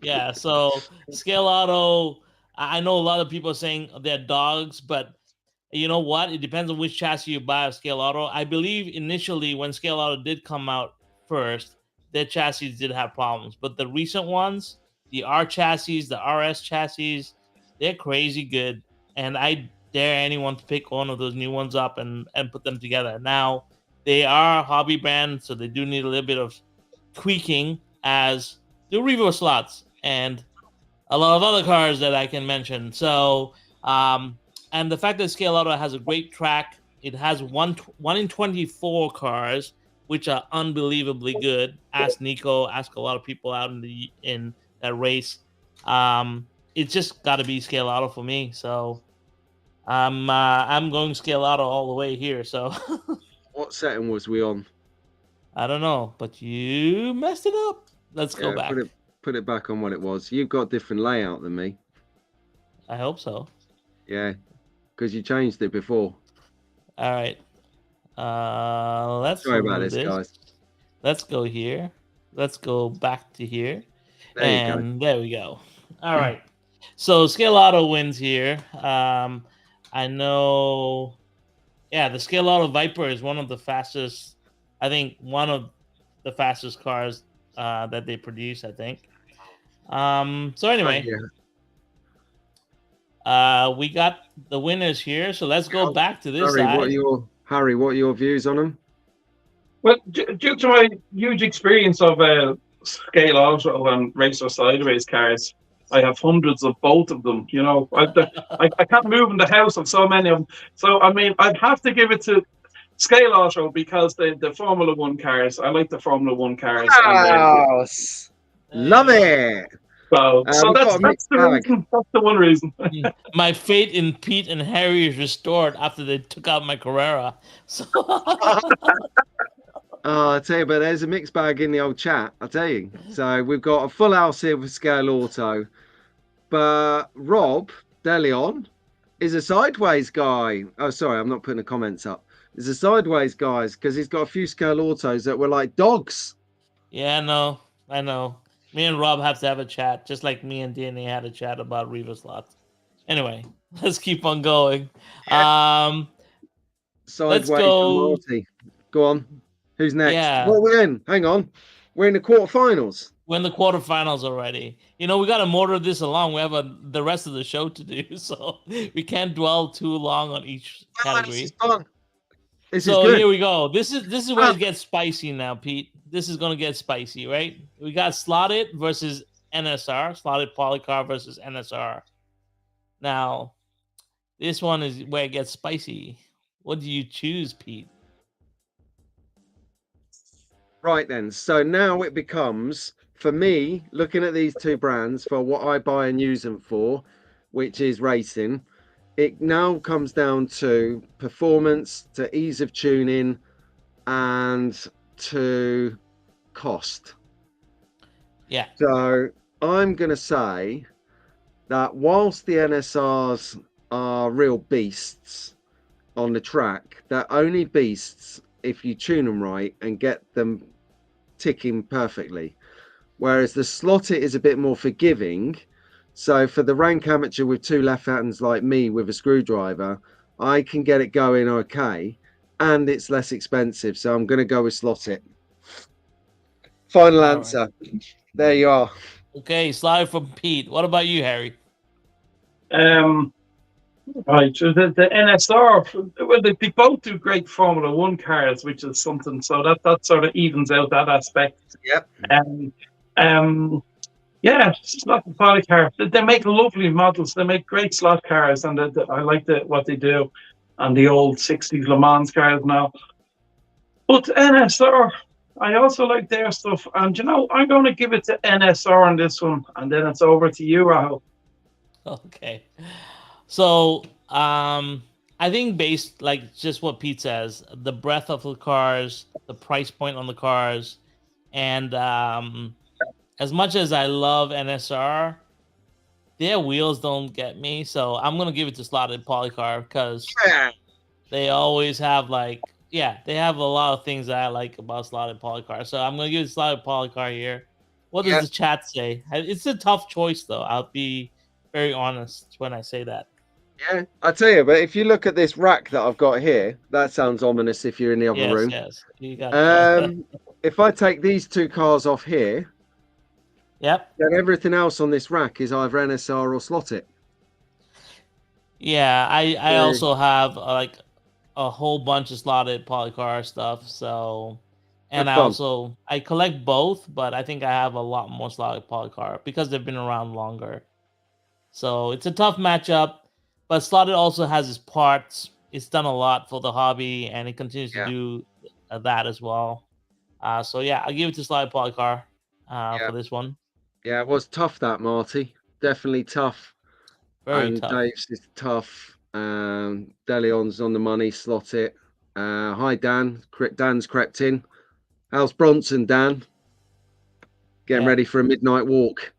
Yeah, so Scale Auto, I know a lot of people are saying they're dogs, but you know what? It depends on which chassis you buy of Scale Auto. I believe initially when Scale Auto did come out first, their chassis did have problems. But the recent ones, the R chassis, the RS chassis, they're crazy good. And I dare anyone to pick one of those new ones up and put them together. Now, they are a hobby brand, so they do need a little bit of tweaking as the Revo slots. And a lot of other cars that I can mention. So, and the fact that Scale Auto has a great track, it has one in 24 cars, which are unbelievably good. Ask Nico, ask a lot of people out in that race. It's just got to be Scale Auto for me. So, I'm going Scale Auto all the way here. So, What setting was we on? I don't know, but you messed it up. Let's go back. Put it back on what it was. You've got a different layout than me. I hope so. Yeah, because you changed it before. All right. Let's Sorry about this, guys. Let's go here. Let's go back to here. There we go. All right. So Scale Auto wins here. I know. Yeah, the Scale Auto Viper is one of the fastest. I think one of the fastest cars that they produce. I think. So anyway, we got the winners here. So let's go back to this side. Harry, what are your views on them? Well, due to my huge experience of Scale Auto and Racer Sideways cars, I have hundreds of both of them. You know, I can't move in the house of so many of them. So I mean, I'd have to give it to Scale Auto because the Formula One cars. I like the Formula One cars. Yes. Love it. So that's the reason. That's the one reason. My faith in Pete and Harry is restored after they took out my Carrera. So. I tell you, but there's a mixed bag in the old chat. I tell you. So we've got a full house here with Scale Auto, but Rob DeLeon is a sideways guy. Oh, sorry, I'm not putting the comments up. He's a sideways guy because he's got a few Scale Autos that were like dogs. Yeah, I know. Me and Rob have to have a chat, just like me and DNA had a chat about Riva slots. Anyway, let's keep on going. Sideways. Let's go. Go on. Who's next? Yeah. What are we in? Hang on. We're in the quarterfinals. We're in the quarterfinals already. You know, we got to motor this along. We have the rest of the show to do, so we can't dwell too long on each category. This is fun. Here we go. This is where it gets spicy now, Pete. This is going to get spicy, right? We got slotted versus NSR, slotted polycar versus NSR. Now, this one is where it gets spicy. What do you choose, Pete? Right then. So now it becomes, for me, looking at these two brands for what I buy and use them for, which is racing, it now comes down to performance, to ease of tuning, and to cost. Yeah. So I'm going to say that whilst the NSRs are real beasts on the track, they're only beasts if you tune them right and get them ticking perfectly. Whereas the slotted is a bit more forgiving. So for the rank amateur with two left hands like me with a screwdriver, I can get it going okay, and it's less expensive. So I'm going to go with slotted. Final answer. Right. There you are. Okay, slide from Pete. What about you, Harry? Right, so the NSR, well, they both do great Formula One cars, which is something. So that sort of evens out that aspect. Yep. Yeah, slot polycar. They make lovely models. They make great slot cars, and I like what they do, and the old '60s Le Mans cars now. But NSR, I also like their stuff, and you know, I'm going to give it to NSR on this one, and then it's over to you, Rahul. Okay. So, I think based like just what Pete says, the breadth of the cars, the price point on the cars, and as much as I love NSR, their wheels don't get me. So I'm gonna give it to slotted polycar because they always have they have a lot of things that I like about slotted polycar. So I'm gonna give it slotted polycar here. What does the chat say? It's a tough choice though. I'll be very honest when I say that. Yeah, I tell you, but if you look at this rack that I've got here, that sounds ominous if you're in the other room. Yes, you got if I take these two cars off here, yep, then everything else on this rack is either NSR or slotted. Yeah, I also have like a whole bunch of slotted polycar stuff. So, and I collect both, but I think I have a lot more slotted polycar because they've been around longer. So it's a tough matchup, but Slotted also has his parts. It's done a lot for the hobby, and it continues to do that as well. So yeah, I'll give it to Slotted Polycar for this one. Yeah, it was tough, that, Marty. Definitely tough. Very And tough. Dave's is tough. DeLeon's on the money, slot it. Hi, Dan. Dan's crept in. How's Bronson, Dan? Getting ready for a midnight walk.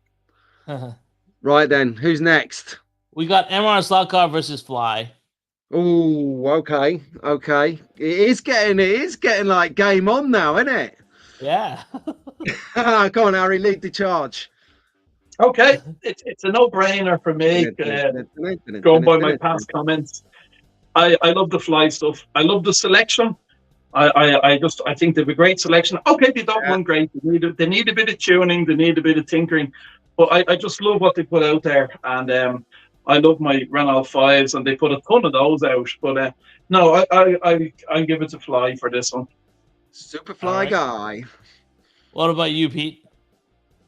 Right then, who's next? We got MR Slot Car versus Fly. Oh, okay. It is getting like game on now, isn't it? Yeah. Go on, Harry, lead the charge. Okay, it's a no-brainer for me. Going by my past comments, I love the Fly stuff. I love the selection. I think they have a great selection. Okay, they don't run great. They need a bit of tuning. They need a bit of tinkering. But I just love what they put out there, and I love my Renault 5s, and they put a ton of those out. But no, I give it to Fly for this one. Superfly guy. What about you, Pete?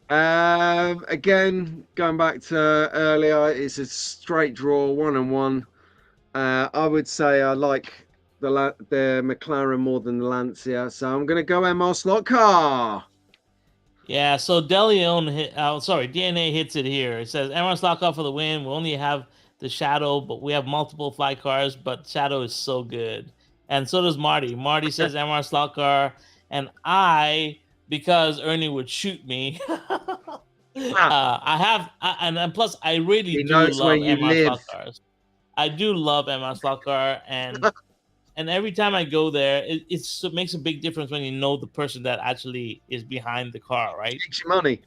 Again, going back to earlier, it's a straight draw, 1-1. I would say I like the McLaren more than the Lancia, so I'm going to go MR Slot Car. Yeah, so DNA hits it here. It says MR Slot Car for the win. We only have the Shadow, but we have multiple Fly cars, but Shadow is so good. And so does Marty. Marty says MR Slot Car, and because Ernie would shoot me. And plus I really do love MR Slot Cars. I do love MR Slot Car, and every time I go there, it makes a big difference when you know the person that actually is behind the car, right? Takes your money,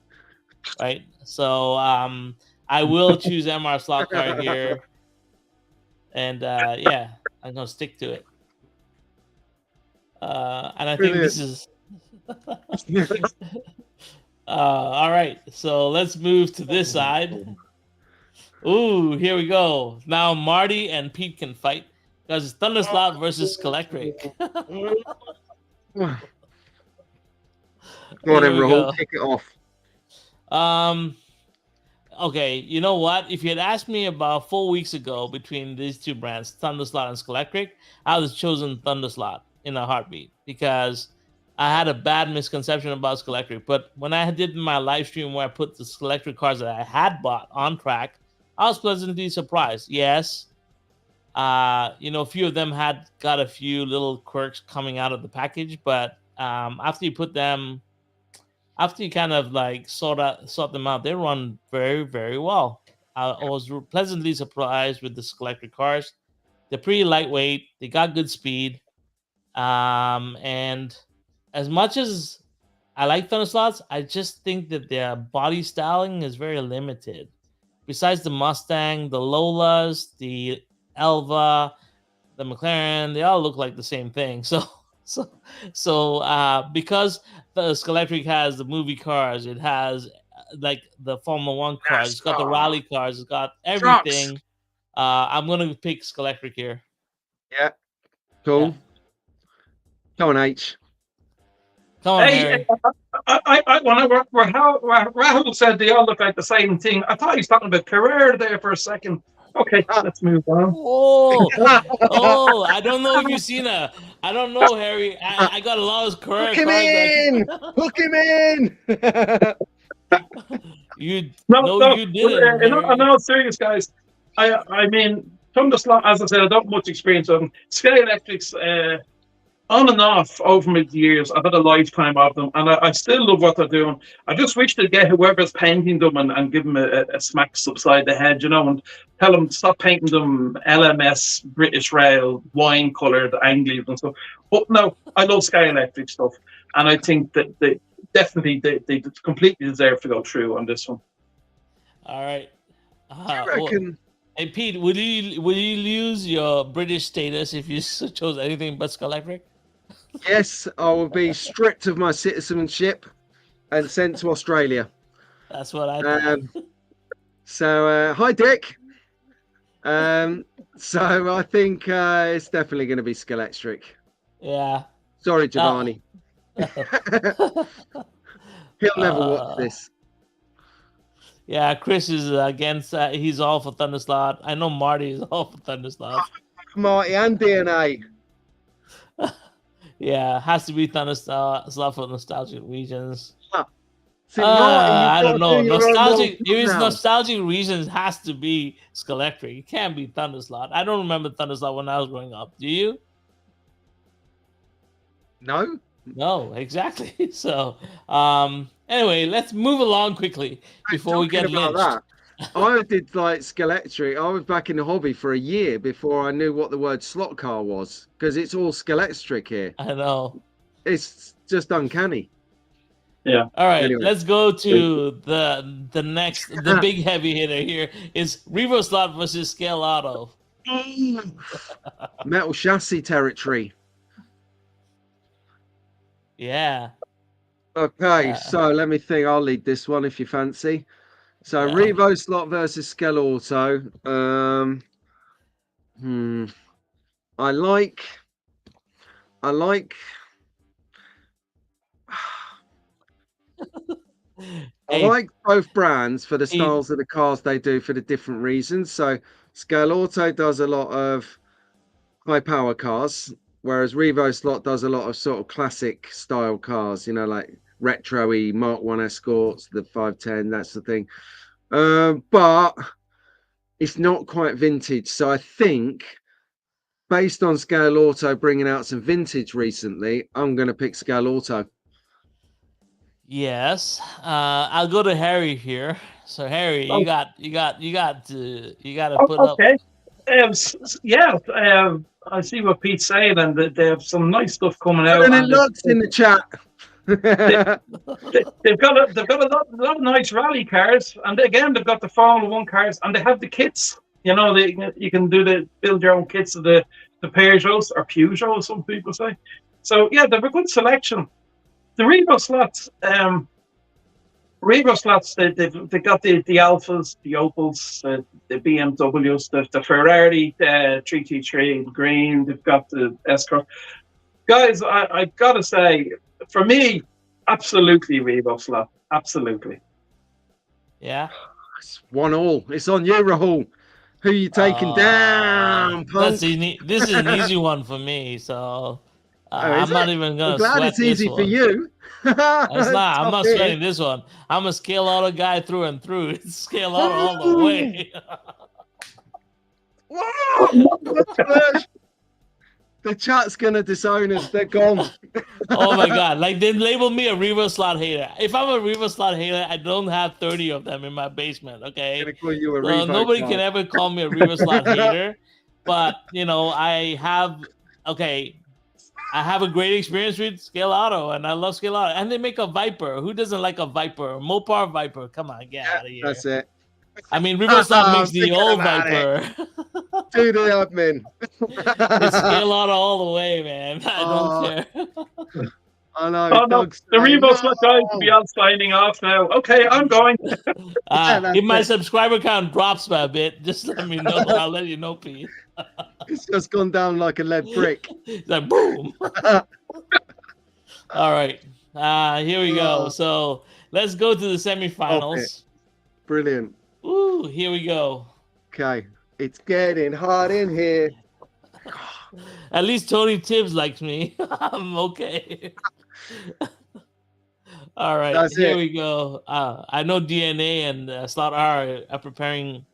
right? So I will choose MR Slot Car here, and yeah, I'm gonna stick to it. And I think this is. All right, so let's move to this side. Ooh, here we go. Now Marty and Pete can fight because it's Thunderslot versus Scalextric. Go on then, Rahul, kick it off. Okay, you know what? If you had asked me about 4 weeks ago between these two brands, Thunderslot and Scalextric, I would have chosen Thunderslot in a heartbeat because I had a bad misconception about Scalextric. But when I did my live stream where I put the Scalextric cars that I had bought on track, I was pleasantly surprised. Yes, a few of them had got a few little quirks coming out of the package, but after you kind of like sort them out, they run very, very well. I was pleasantly surprised with the Scalextric cars. They're pretty lightweight. They got good speed. And as much as I like Thunderslots, I just think that their body styling is very limited. Besides the Mustang, the Lolas, the Elva, the McLaren, they all look like the same thing. So because the Scalextric has the movie cars, it has like the Formula 1 cars, it's got the rally cars, it's got everything. I'm gonna pick Scalextric here. Yeah, cool. Yeah. Come on, H. Come on, Harry. Rahul said they all look like the same thing. I thought he was talking about Carrera there for a second. Okay, let's move on. Oh, I don't know if you've seen I don't know, Harry. I got a lot of Carrera cars. Hook him in! You didn't. I'm not serious, guys. I mean, Thunderslot, as I said, I don't have much experience of them. Scalextric's on and off over the years. I've had a lifetime of them, and I still love what they're doing. I just wish they'd get whoever's painting them and give them a smack upside the head, and tell them stop painting them LMS, British Rail, wine coloured Anglies and stuff. But no, I love Scalextric stuff, and I think that they completely deserve to go through on this one. All right. I reckon. Hey Pete, will you lose your British status if you chose anything but Scalextric? Yes, I will be stripped of my citizenship and sent to Australia. That's what I thought. So, hi, Dick. So I think it's definitely going to be Scalextric. Yeah. Sorry, Giovanni. He'll never watch this. Yeah, Chris is against. He's all for Thunderslot. I know Marty is all for Thunderslot. Marty and DNA. Yeah, has to be Thunderslot for nostalgic reasons. See, Marty, you've I got don't to know. do your own Nostalgic. World If it's Cup now. nostalgic reasons, has to be Scalextric. It can't be Thunderslot. I don't remember Thunderslot when I was growing up. Do you? No. No, exactly. So, anyway, let's move along quickly before we get Talking about lynched. that, I did like Scalextric. I was back in the hobby for a year before I knew what the word slot car was, because it's all Scalextric here. I know. It's just uncanny. Yeah. All right, Anyway. let's go to the next, the big heavy hitter here is Revo Slot versus Scale Auto. Metal chassis territory. Yeah. Okay, so let me think. I'll lead this one if you fancy. So Yeah. Revo Slot versus Scale Auto. I like I Hey, like both brands for the Hey. styles of the cars they do for the different reasons. So Scale Auto does a lot of high power cars, whereas Revo Slot does a lot of sort of classic style cars, you know, like retro-y Mark 1 Escorts, the 510, that's the thing. But it's not quite vintage. So I think based on Scale Auto bringing out some vintage recently, I'm going to pick Scale Auto. Yes. I'll go to Harry here. So Harry, you got to put up. Okay. Yeah. I see what Pete's saying, and they have some nice stuff coming out. And it And looks in the chat. they've got a lot of nice rally cars, and again they've got the Formula One cars, and they have the kits. You know, you can build your own kits of the Peugeots or Peugeots, some people say. So yeah, they've a good selection. The Revo Slots, they've got the Alphas, the Opels, the BMWs, the Ferrari 323 green. They've got the S-Cross. Guys, I gotta say, for me, absolutely Revo Slot, absolutely. Yeah. It's 1-1. It's on you, Rahul. Who you taking down, punk? This is an easy one for me, so I'm is not it? even gonna I'm glad sweat it's easy this for one. you. It's not. I'm Tough not here. sweating this one. I'm a Scale Auto guy through and through. It's Scale Auto all the way. The chat's gonna disown us. They're gone. Oh my god! Like they labeled me a Revo Slot hater. If I'm a Revo Slot hater, I don't have 30 of them in my basement. Okay, Gonna call you a so Revo nobody guy. can ever call me a Revo Slot hater. But you know, I have a great experience with Scale Auto, and I love Scale Auto. And they make a Viper. Who doesn't like a Viper? Mopar Viper. Come on, get out of here. That's it. I mean, Revo Slot makes I'm the thinking old about Viper. Do the admin. It's Scale Auto all the way, man. I don't care. I know. Oh no, the Revo Slot guys will be all signing off now. Okay, I'm going. that's If my it. subscriber count drops by a bit, just let me know. I'll let you know, Pete. It's just gone down like a lead brick. It's like boom. All right. Here we go. So let's go to the semifinals. Brilliant. Ooh, here we go. Okay. It's getting hot in here. At least Tony Tibbs likes me. I'm okay. All right. That's here it. we go. I know DNA and Slot R are preparing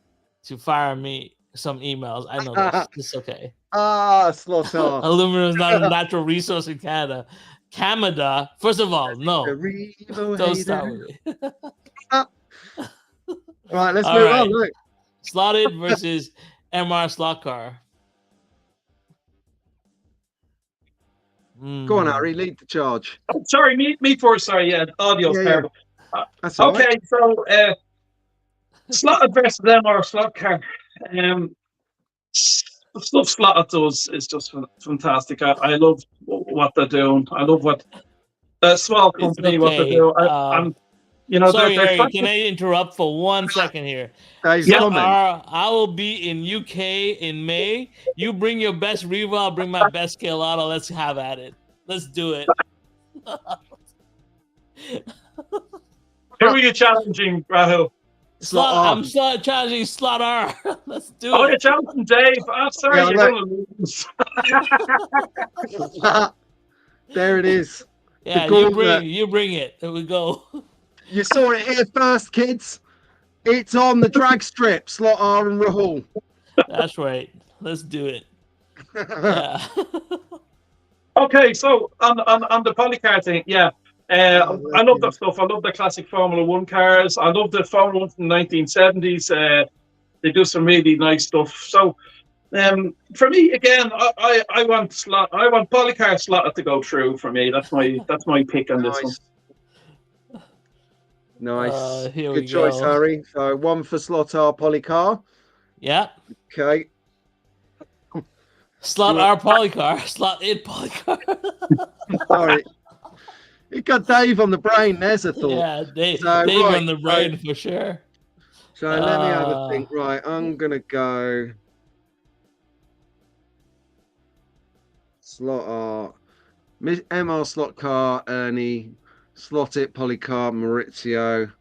to fire me some emails. I know this. It's okay. Slaughter. Aluminum is not a natural resource in Canada. Canada, first of all, no. Don't start with it. All right, let's All move right. on. Look. Slotted versus MR Slot Car. Go on, Harry. Lead the charge. Oh, sorry, me first. Sorry, yeah, audio's Yeah. terrible. That's all Okay, right. so Slotted versus MR Slot Car. The stuff Slotted does is just fantastic. I love what they're doing. I love what a small company what they do. I'm, you know, sorry, they're Harry, can I interrupt for 1 second here? Dave's Slot comment. R, I will be in UK in May. You bring your best Revo, I'll bring my best Scale Auto. Let's have at it. Let's do it. Who are you challenging, Rahul? I'm challenging Slot R. Let's do Oh, it. you're challenging Dave. I'm sorry, Yeah, you're going to lose. There it is. Yeah, The you bring it. There we go. You saw it here first, kids. It's on the drag strip, Slot R and Rahul. That's right. Let's do it. Yeah. Okay, so on the polycar thing, yeah. I love that stuff. I love the classic Formula One cars. I love the Formula One from the 1970s. They do some really nice stuff. So, for me, again, I want polycar slotted to go through. For me, that's my pick on this one. Nice. Here Good we choice, go. Harry. So 1 for Slot R Polycar. Yeah. Okay. Slot R Polycar. Slot it Polycar. Sorry. You got Dave on the brain. There's a thought. Yeah, Dave right, on the brain for sure. So let me have a think. Right, I'm gonna go Slot R, MR Slot Car, Ernie, Slot It Polycar, Maurizio.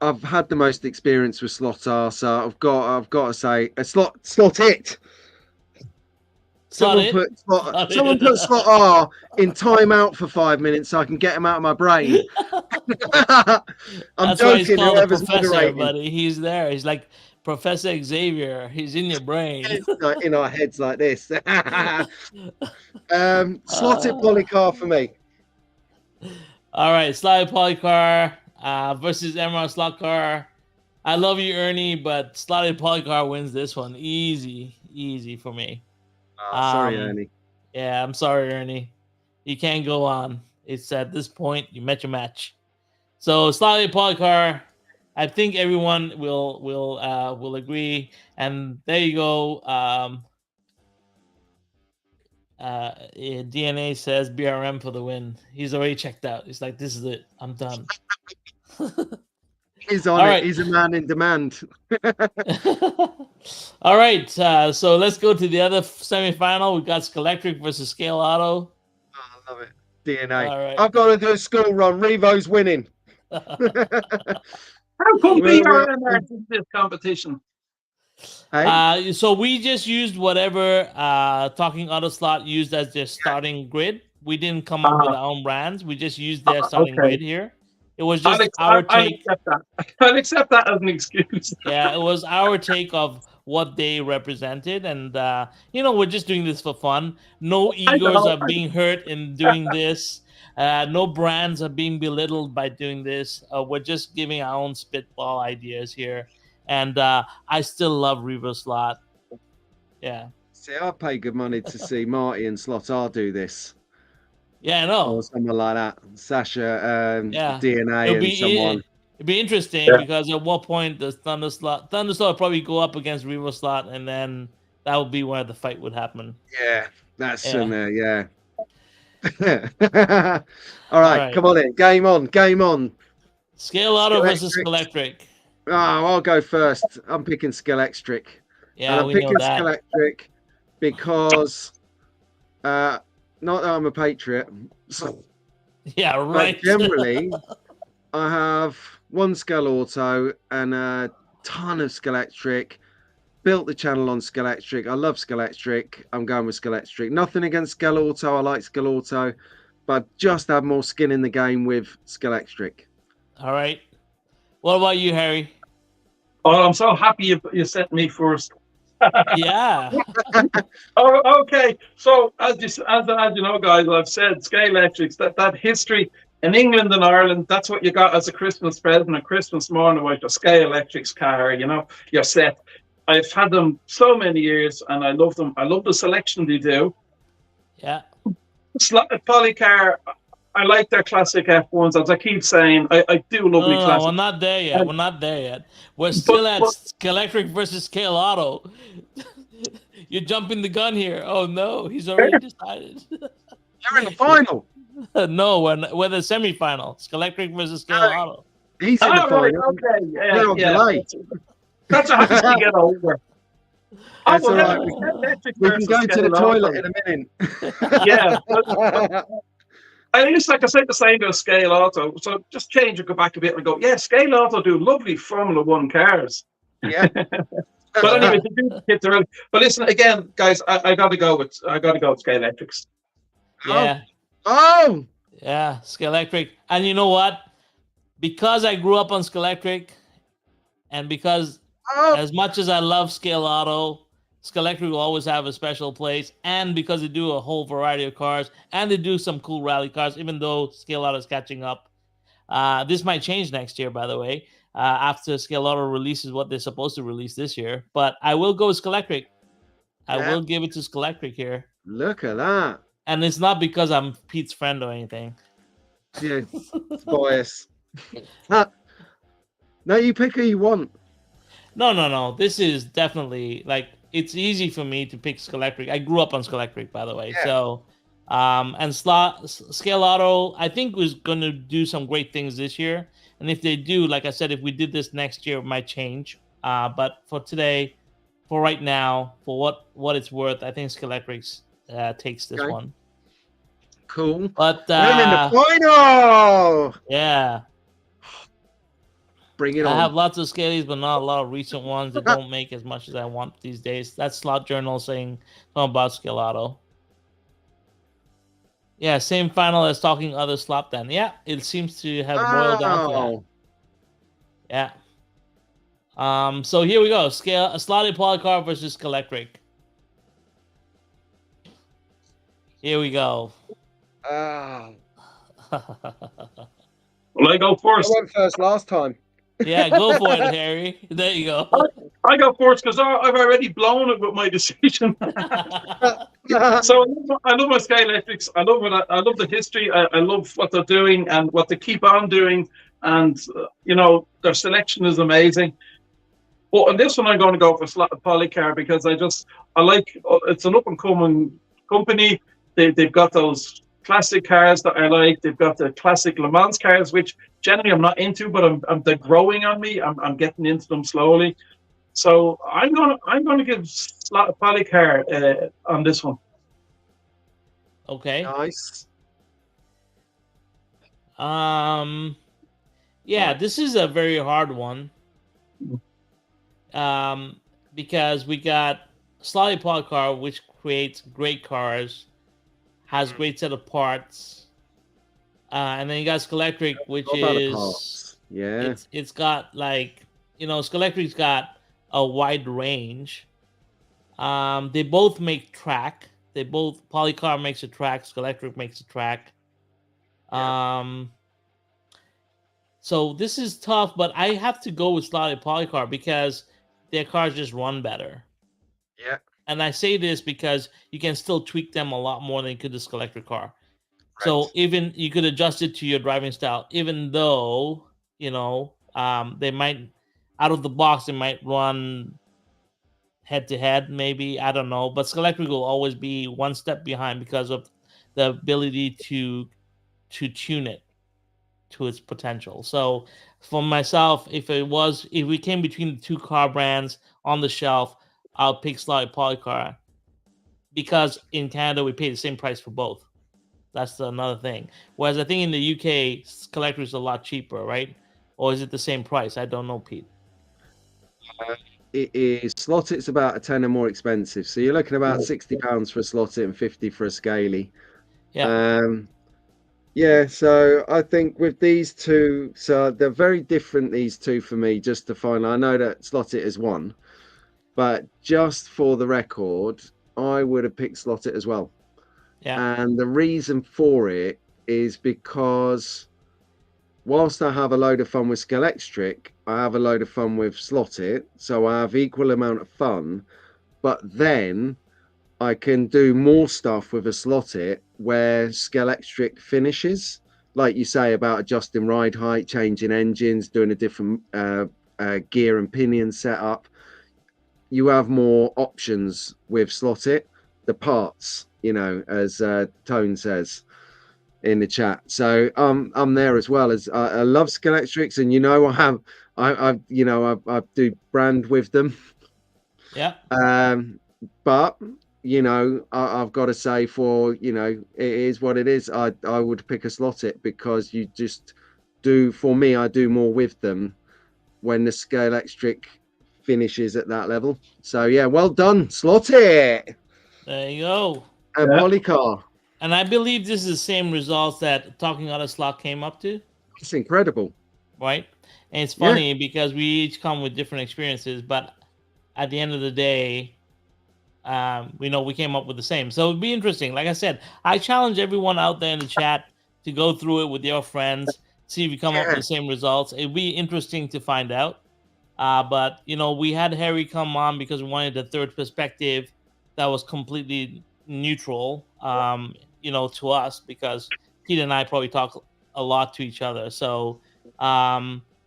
I've had the most experience with Slot R, so I've got to say a Slot It. Someone put Slot R in timeout for 5 minutes so I can get him out of my brain. That's why he's called a professor, buddy. He's there. He's like Professor Xavier. He's in your brain. In our heads like this. Slot It Polycar for me. All right, Slot It Polycar versus MR Slot Car. I love you, Ernie, but Slot It Polycar wins this one. Easy for me. Sorry, Ernie. Yeah, I'm sorry, Ernie. You can't go on. It's at this point you met your match. So Slot It Polycar, I think everyone will agree. And there you go. DNA says BRM for the win. He's already checked out. He's like, this is it. I'm done. He's on it. Right. He's a man in demand. All right. So let's go to the other semifinal. We got Scalextric versus Scale Auto. Oh, I love it. DNA. All right. I've got to do a school run. Revo's winning. How come BRM in this competition? Hey? So we just used whatever Talking Auto Slot used as their starting grid. We didn't come up with our own brands. We just used their starting grid here. It was just our take. I'll accept that as an excuse. Yeah, it was our take of what they represented. And, we're just doing this for fun. No egos are being hurt in doing this. No brands are being belittled by doing this. We're just giving our own spitball ideas here. And I still love Revo Slot. Yeah. See, I pay good money to see Marty and Slot R do this. Yeah, I know. Or someone like that. Sasha, DNA, and someone. It'd be interesting because at what point does Thunder Slot will probably go up against Revo Slot, and then that would be where the fight would happen. Yeah, that's in there. Yeah. All right, come on in. Game on. Scale Auto versus Scalextric. Oh, I'll go first. I'm picking Scalextric. Yeah, I'm picking Scalextric because not that I'm a patriot. Yeah, right. But generally, I have one Scale Auto and a ton of Scalextric. Built the channel on Scalextric. I love Scalextric. I'm going with Scalextric. Nothing against Scale Auto. I like Scale Auto, but just have more skin in the game with Scalextric. All right. What about you, Harry? Oh, I'm so happy you sent me first. Yeah. Oh, okay. So as you know, guys, I've said Scalextric, that history in England and Ireland, that's what you got as a Christmas present, a Christmas morning with a Scalextric's car. You're set. I've had them so many years, and I love them. I love the selection they do. Yeah. Slotted Polycar, I like their classic F1s. As I keep saying, I do love the classic. We're not there yet. We're still at Scalextric versus Scale Auto. You're jumping the gun here. Oh, no. He's already decided. You're in the final. No, we're the semifinal. Scalextric versus Scale Auto. He's in the final. Right, okay. Yeah. That's a hard to get over. That's all right. We can go to the toilet in a minute. Yeah. I used like I said the same to Scale Auto. So just change and go back a bit and go, yeah, Scale Auto do lovely Formula One cars. Yeah. But anyway, the two kids are. But listen, again, guys, I got to go with Scalextrics. Yeah. Oh. Yeah. Scalextric. And you know what? Because I grew up on Scalextric, and because as much as I love Scale Auto, Scalextric will always have a special place, and because they do a whole variety of cars, and they do some cool rally cars, even though Scale Auto is catching up. This might change next year, by the way, after Scale Auto releases what they're supposed to release this year. But I will go with Scalextric. I will give it to Scalextric here. Look at that. And it's not because I'm Pete's friend or anything. Yeah, it's bias. No, you pick who you want. No. This is definitely like it's easy for me to pick Scalextric. I grew up on Scalextric, by the way. Yeah. So, and Scale Auto, I think was going to do some great things this year. And if they do, like I said, if we did this next year, it might change. But for today, for right now, for what it's worth, I think Scalextric takes this one. Cool. But we're in the final. Yeah. Bring it on. I have lots of Scalies, but not a lot of recent ones that don't make as much as I want these days. That's Slot Journal saying something about Scale Auto. Yeah, same final as talking other slot then. Yeah, it seems to have boiled down to that. Yeah. So here we go. Slotted Polycar versus Scalextric. Here we go. Oh. Well, I go first. I went first last time. Yeah, go for it, Harry. There you go. I go first because I've already blown it with my decision. So I love my Scalextrics. I love the history. I love what they're doing and what they keep on doing. And their selection is amazing. But on this one, I'm going to go for Slotted Polycar because I like. It's an up and coming company. They've got those classic cars that I like. They've got the classic Le Mans cars, which generally I'm not into, but they're growing on me. I'm getting into them slowly. So I'm gonna give Slotted Polycar on this one. Okay. Nice. Yeah, this is a very hard one. Because we got Slotted Polycar, which creates great cars, has great set of parts, and then you got Scalextric, which is it's got like Scalextric's got a wide range. They both make track. Polycar makes a track. Scalextric makes a track. So this is tough, but I have to go with Slotted Polycar because their cars just run better. Yeah. And I say this because you can still tweak them a lot more than you could the Scalextric car. Right. So even you could adjust it to your driving style, even though, they might, out of the box, they might run head to head, maybe. I don't know. But Scalextric will always be one step behind because of the ability to tune it to its potential. So for myself, if we came between the two car brands on the shelf, I'll pick Slotted Polycar because in Canada we pay the same price for both. That's another thing. Whereas I think in the UK, Scalextric is a lot cheaper, right? Or is it the same price? I don't know, Pete. It is Slotted. It's about a tenner more expensive. So you're looking about £60 for a Slotted and 50 for a Scaly. Yeah. Yeah, so I think with these two, so they're very different, these two, for me, just to find. I know that Slotted is one, but just for the record, I would have picked Slotted as well. Yeah. And the reason for it is because whilst I have a load of fun with Scalextric, I have a load of fun with Slotted, so I have equal amount of fun, but then I can do more stuff with a Slotted where Scalextric finishes, like you say about adjusting ride height, changing engines, doing a different gear and pinion setup. You have more options with Slotted, the parts, as Tone says in the chat. So I'm there as well. As I love Scalextrics, and I do brand with them. Yeah. But I've got to say, for it is what it is. I would pick a slot it, because you just do. For me, I do more with them when the Scalextric finishes at that level. So yeah, well done, slot it. There you go. And Polycar. And I believe this is the same results that Talking Out of Slot came up to. It's incredible, right? And it's funny because we each come with different experiences, but at the end of the day, we came up with the same. So it'd be interesting. Like I said, I challenge everyone out there in the chat to go through it with your friends, see if you come up with the same results. It'd be interesting to find out. But we had Harry come on because we wanted a third perspective that was completely neutral, to us, because Pete and I probably talk a lot to each other. So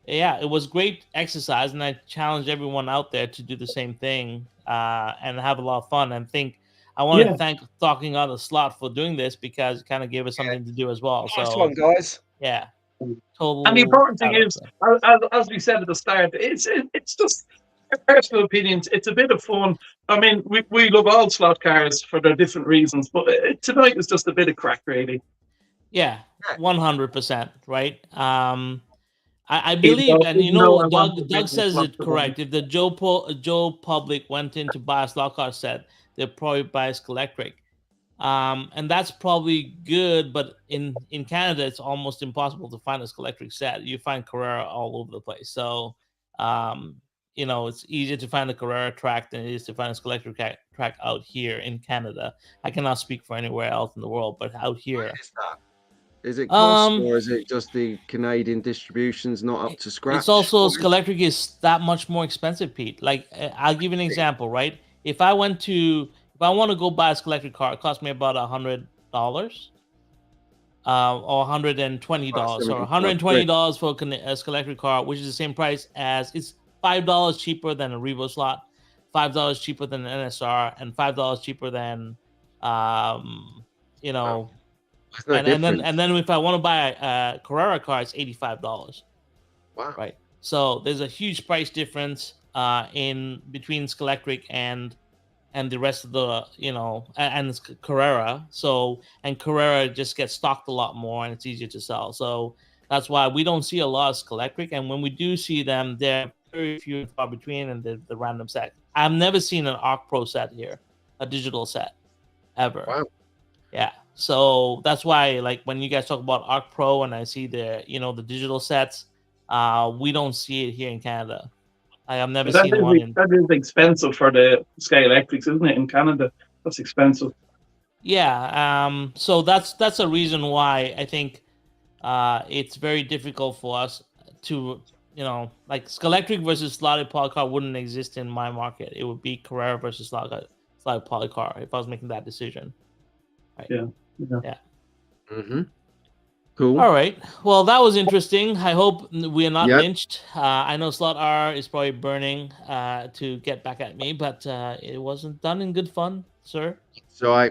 it was great exercise, and I challenge everyone out there to do the same thing and have a lot of fun. And I want to thank Talking Out of Slot for doing this, because it kind of gave us something to do as well. Nice one, guys. Yeah. And the important thing is, as we said at the start, it's just personal opinions. It's a bit of fun. I mean, we love all slot cars for their different reasons, but tonight was just a bit of crack, really. Yeah, 100%, right? I believe, and Doug says it correct. If the Joe public went in to buy a slot car set, they'd probably buy a Scalextric. And that's probably good, but in Canada, it's almost impossible to find a Scalextric set. You find Carrera all over the place. So, it's easier to find a Carrera track than it is to find a Scalextric track out here in Canada. I cannot speak for anywhere else in the world, but out here. Is it cost, or is it just the Canadian distribution's not up to scratch? It's also Scalextric is that much more expensive, Pete. Like, I'll give you an example, right? If I want to go buy a Scalextric car, it costs me about $100, or $120, or $120 for a Scalextric car, which is the same price as it's $5 cheaper than a Revo slot, $5 cheaper than an NSR, and $5 cheaper than And then if I want to buy a Carrera car, it's $85. Wow! Right. So there's a huge price difference in between Scalextric and the rest of the and Carrera. So, and Carrera just gets stocked a lot more, and it's easier to sell. So that's why we don't see a lot of Scalextric, and when we do see them, they're very few and far between, and the random set. I've never seen an Arc Pro set here, a digital set, ever. Wow. Yeah. So that's why, like, when you guys talk about Arc Pro and I see the digital sets, we don't see it here in Canada. I have never seen one. That is expensive for the Scalextrics, isn't it? In Canada, that's expensive. Yeah. So that's a reason why I think it's very difficult for us to, like, Scalextric versus slotted polycar wouldn't exist in my market. It would be Carrera versus slotted polycar if I was making that decision. Right. Yeah. Mm-hmm. Cool. All right. Well, that was interesting. I hope we are not lynched. I know Slot R is probably burning to get back at me, but it wasn't done in good fun, sir. So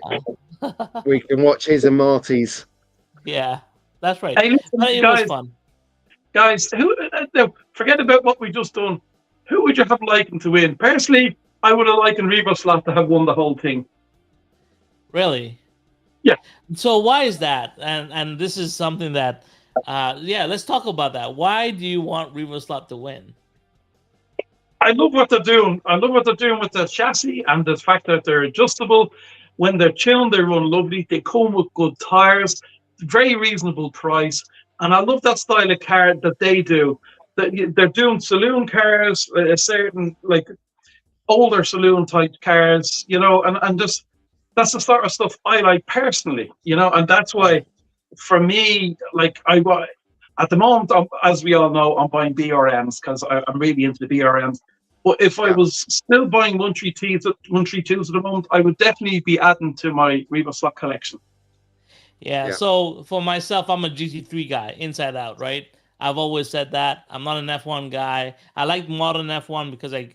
we can watch his and Marty's. Yeah, that's right. Hey, listen, it was fun. Guys, forget about what we just done. Who would you have likened to win? Personally, I would have likened Revo Slot to have won the whole thing. Really? Yeah. So why is that? And this is something that, let's talk about that. Why do you want Revo Slot to win? I love what they're doing. I love what they're doing with the chassis and the fact that they're adjustable. When they're tuned, they run lovely. They come with good tires, very reasonable price. And I love that style of car that they do. They're doing saloon cars, a certain, like, older saloon type cars, and just, that's the sort of stuff I like personally, and that's why, for me, like, at the moment, as we all know, I'm buying BRMs because I'm really into the BRMs. But if I was still buying 132s at the moment, I would definitely be adding to my Revo Slot collection. Yeah. So for myself, I'm a GT3 guy, inside out, right? I've always said that. I'm not an F1 guy. I like modern F1 because I've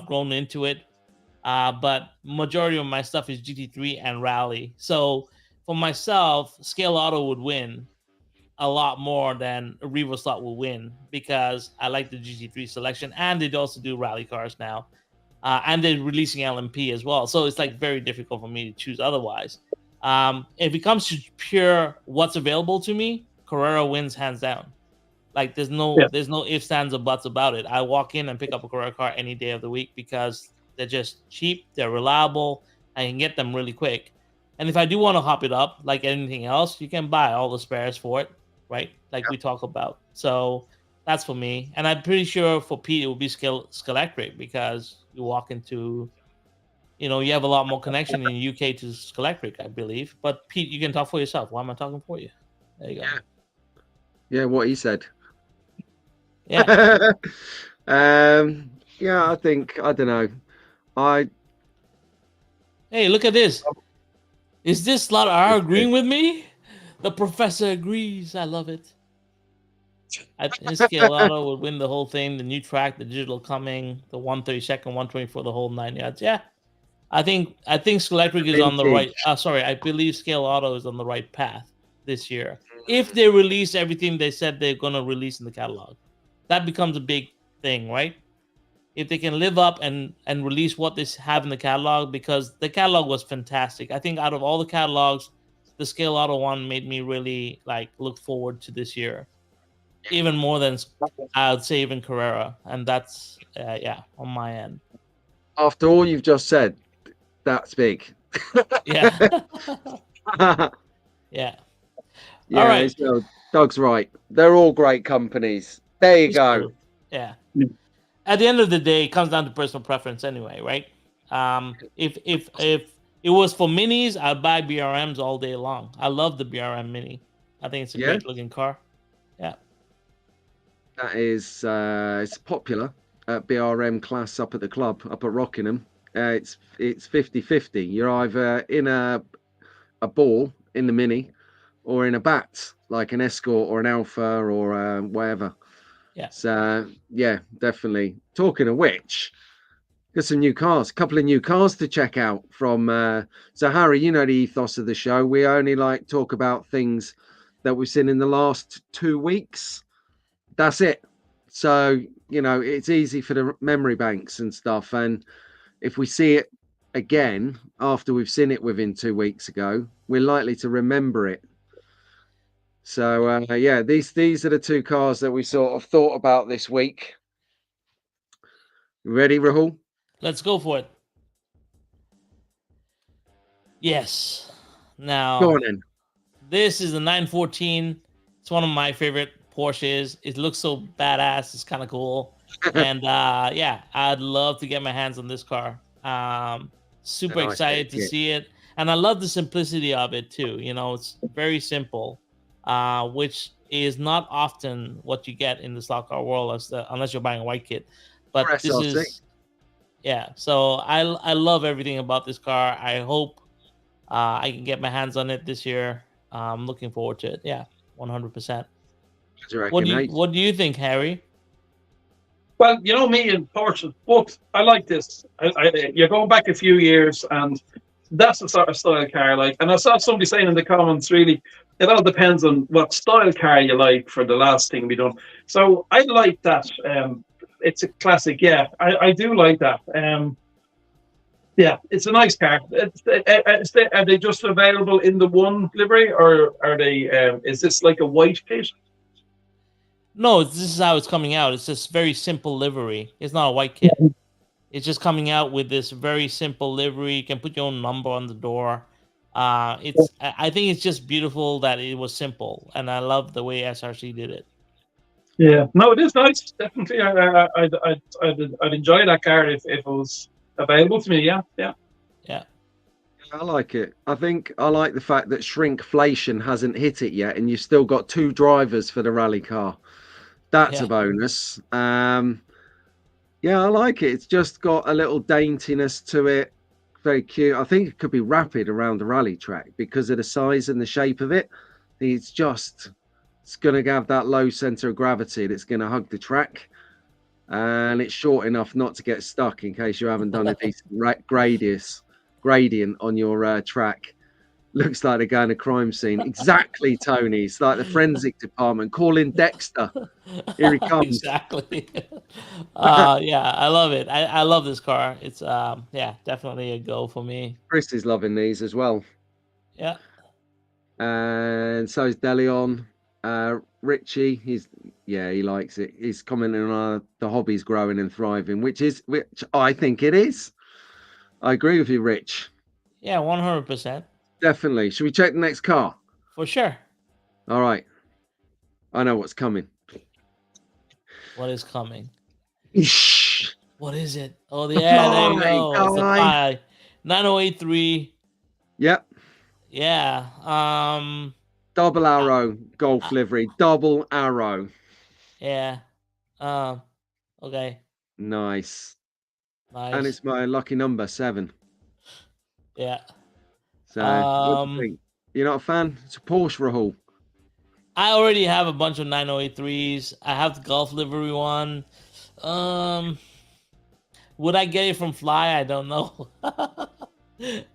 grown into it. But majority of my stuff is GT3 and rally. So for myself, Scale Auto would win a lot more than a Revo Slot will win because I like the GT3 selection, and they also do rally cars now. and they're releasing LMP as well. So it's like very difficult for me to choose otherwise. If it comes to pure what's available to me, Carrera wins hands down. Like there's no ifs, ands, or buts about it. I walk in and pick up a Carrera car any day of the week because they're just cheap, they're reliable, I can get them really quick. And if I do want to hop it up, like anything else, you can buy all the spares for it, right? Like we talk about. So that's for me. And I'm pretty sure for Pete it will be Scalextric because you walk into, you know, you have a lot more connection in the UK to Scalextric, I believe. But Pete, you can talk for yourself. Why am I talking for you? There you go. Yeah, what he said. Yeah. Yeah, I think I don't know. Hey, look at this. Is this slot R agreeing with me? The professor agrees. I love it. I think Scale Auto would win the whole thing. The new track, the digital coming, the 132nd, 124, the whole 9 yards. Yeah, I think Scalextric is on the right. Sorry, I believe Scale Auto is on the right path this year. If they release everything they said they're gonna release in the catalog, that becomes a big thing, right? If they can live up and release what they have in the catalog, because the catalog was fantastic. I think out of all the catalogs, the Scale Auto one made me really like look forward to this year, even more than I would say even Carrera, and that's on my end. After all you've just said, that's big. Yeah. Yeah. Yeah, all right. So Doug's right. They're all great companies. There you go. Yeah. At the end of the day, it comes down to personal preference anyway, right? If it was for minis, I'd buy BRMs all day long. I love the BRM Mini. I think it's a great looking car. Yeah. That is it's popular at BRM class up at the club, up at Rockingham. It's 50-50. You're either in a ball in the Mini or in a bat, like an Escort or an Alpha or whatever. Yeah. So yeah, definitely. Talking of which, got some new cars, a couple of new cars to check out from so Harry, you know the ethos of the show. We only like talk about things that we've seen in the last 2 weeks. That's it. So, you know, it's easy for the memory banks and stuff. And if we see it again after we've seen it within 2 weeks ago, we're likely to remember it. So yeah, these are the 2 cars that we sort of thought about this week. Ready, Rahul? Let's go for it. Yes. Now, go on in. This is a 914. It's one of my favorite Porsches. It looks so badass. It's kind of cool. And yeah, I'd love to get my hands on this car. Super excited to see it. And I love the simplicity of it too. You know, it's very simple, which is not often what you get in the stock car world unless you're buying a white kit. But this is, yeah. So I love everything about this car. I hope I can get my hands on it this year. I'm looking forward to it. Yeah, 100%. What do you think, Harry? Well, you know me and Porsche, but I like this. You're going back a few years, and that's the sort of style car I like. And I saw somebody saying in the comments, really, it all depends on what style car you like for the last thing we done. So I like that. It's a classic. Yeah, I do like that. Yeah, it's a nice car. Are they just available in the one livery, or are they? Is this like a white kit? No, this is how it's coming out. It's just very simple livery. It's not a white kit. It's just coming out with this very simple livery. You can put your own number on the door. I think it's just beautiful that it was simple, and I love the way SRC did it. Yeah, no, it is nice. Definitely, I'd enjoy that car if it was available to me. Yeah. I like it. I think I like the fact that shrinkflation hasn't hit it yet, and you've still got 2 drivers for the rally car. That's a bonus. Yeah, I like it. It's just got a little daintiness to it. Very cute. I think it could be rapid around the rally track because of the size and the shape of it. It's going to have that low center of gravity that's going to hug the track. And it's short enough not to get stuck in case you haven't done a decent gradient on your track. Looks like they're going to crime scene. Exactly, Tony. It's like the forensic department. Call in Dexter. Here he comes. Exactly. Yeah, I love it. I love this car. It's yeah, definitely a go for me. Chris is loving these as well. Yeah. And so is Deleon. Richie, he likes it. He's commenting on the hobby's growing and thriving, which I think it is. I agree with you, Rich. Yeah, 100%. Definitely. Should we check the next car? For sure. All right. I know what's coming. What is coming? Shh. What is it? Oh, yeah, there you go. It's a Fly. 9083. Yep. Yeah. Double arrow Golf livery. Double arrow. Yeah. Okay. Nice. And it's my lucky number 7. Yeah. So what do you think? You're not a fan? It's a Porsche, Rahul. I already have a bunch of 9083s. I have the Golf livery one. Would I get it from Fly? I don't know.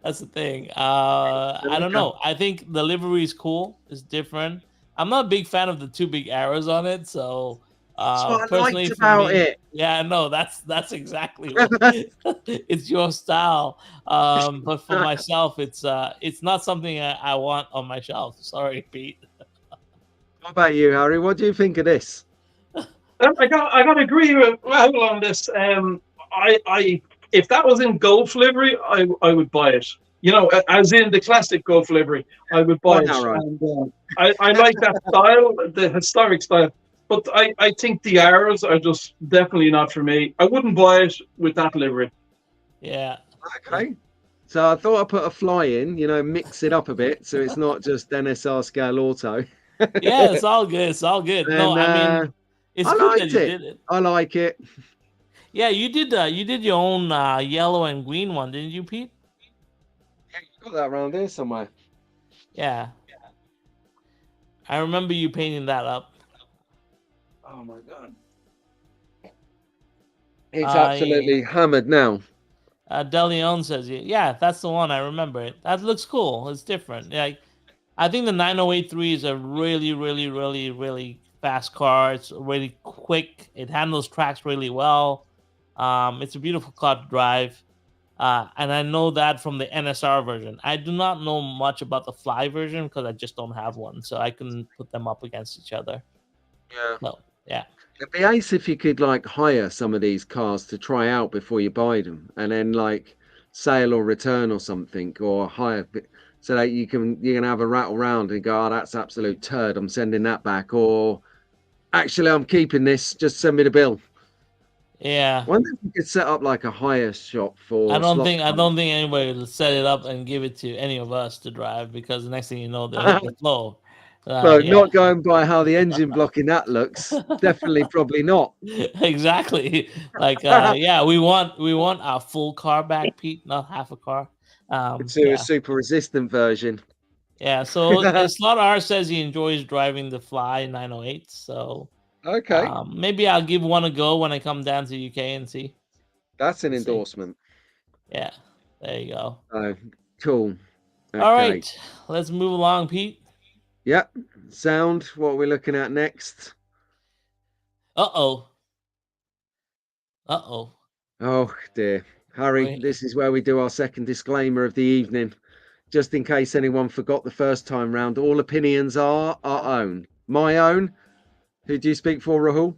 That's the thing. I don't know. I think the livery is cool. It's different. I'm not a big fan of the 2 big arrows on it. So that's what I personally, liked about it. Yeah, no, that's exactly what it's your style. But for myself, it's not something I want on my shelf. Sorry, Pete. What about you, Harry? What do you think of this? I got to agree with Rahul on this. I if that was in Golf livery, I would buy it. You know, as in the classic Golf livery, I would buy it. And, I like that style, the historic style. But I think the arrows are just definitely not for me. I wouldn't buy it with that livery. Yeah. Okay. So I thought I'd put a Fly in, mix it up a bit so it's not just NSR scale auto. Yeah, it's all good. It's all good. And, no, I mean, it's I good liked that you it. did it. I like it. Yeah, you did your own yellow and green one, didn't you, Pete? Yeah, you got that around here somewhere. Yeah. I remember you painting that up. Oh my god. It's absolutely hammered now. DeLeon says, yeah, that's the one. I remember it. That looks cool. It's different. Like, I think the 9083 is a really, really, really, really fast car. It's really quick. It handles tracks really well. It's a beautiful car to drive. And I know that from the NSR version. I do not know much about the Fly version because I just don't have one. So I can put them up against each other. Yeah. No, yeah. It'd be ace if you could hire some of these cars to try out before you buy them, and then sale or return or something, or hire so that you can have a rattle round and go, oh, that's absolute turd, I'm sending that back, or actually I'm keeping this, just send me the bill. Yeah. I wonder if you could set up a hire shop for. I don't think anybody will set it up and give it to any of us to drive, because the next thing you know, they'll hit the floor. Not going by how the engine block in that looks. Definitely, probably not. Exactly. Yeah, we want our full car back, Pete, not half a car. A super resistant version. Yeah. So Slot R says he enjoys driving the Fly 908. So okay, maybe I'll give one a go when I come down to UK and see. That's an endorsement. Yeah. There you go. Oh, cool. Okay. All right, let's move along, Pete. Yep. Sound. What are we looking at next? Oh dear. Harry, this is where we do our second disclaimer of the evening. Just in case anyone forgot the first time round, all opinions are our own. My own. Who do you speak for, Rahul?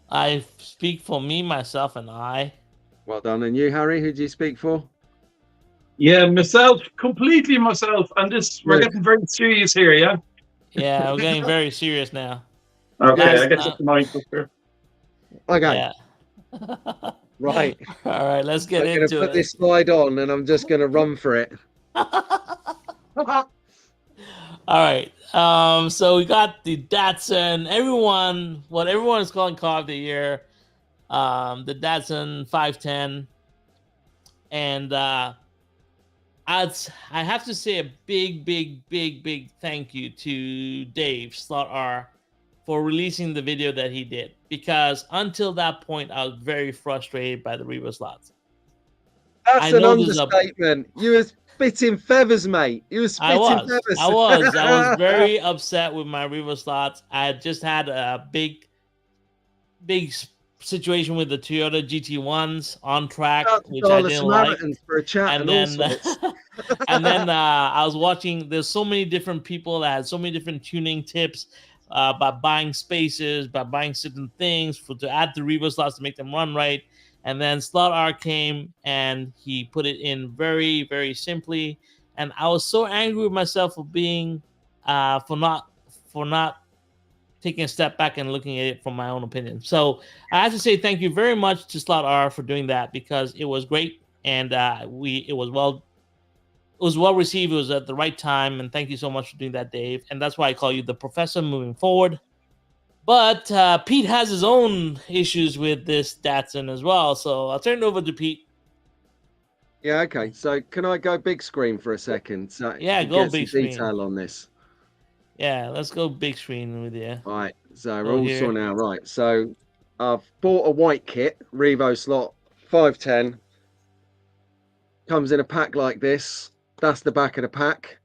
I speak for me, myself, and I. Well done. And you, Harry, who do you speak for? Yeah, myself, completely myself. And we're getting very serious here, yeah? Yeah, we're getting very serious now. Okay, I guess that's the mic up here. Okay. Yeah. Right. All right, let's get into it. I'm going to put this slide on and I'm just going to run for it. All right. So we got the Datsun. What everyone is calling car of the year. The Datsun 510. And I have to say a big thank you to Dave Slot R for releasing the video that he did, because until that point I was very frustrated by the Reba slots. That's an understatement. You was spitting feathers, mate. You were spitting feathers. I was very upset with my reverse slots. I had just had a big situation with the Toyota GT1s on track, which I didn't like. For a chat and then I was watching. There's so many different people that had so many different tuning tips by buying spaces, by buying certain things to add the reverse slots to make them run right. And then Slot R came and he put it in very, very simply. And I was so angry with myself for being for not taking a step back and looking at it from my own opinion. So I have to say thank you very much to Slot R for doing that, because it was great, and it was well received. It was at the right time, and thank you so much for doing that, Dave. And that's why I call you the professor moving forward. But Pete has his own issues with this Datsun as well, so I'll turn it over to Pete. Yeah, okay. So can I go big screen for a second? So yeah, go big screen. Detail on this. Yeah, let's go big screen with you. All right, so we're all saw now. Right, so I've bought a white kit, Revo slot 510. Comes in a pack like this. That's the back of the pack.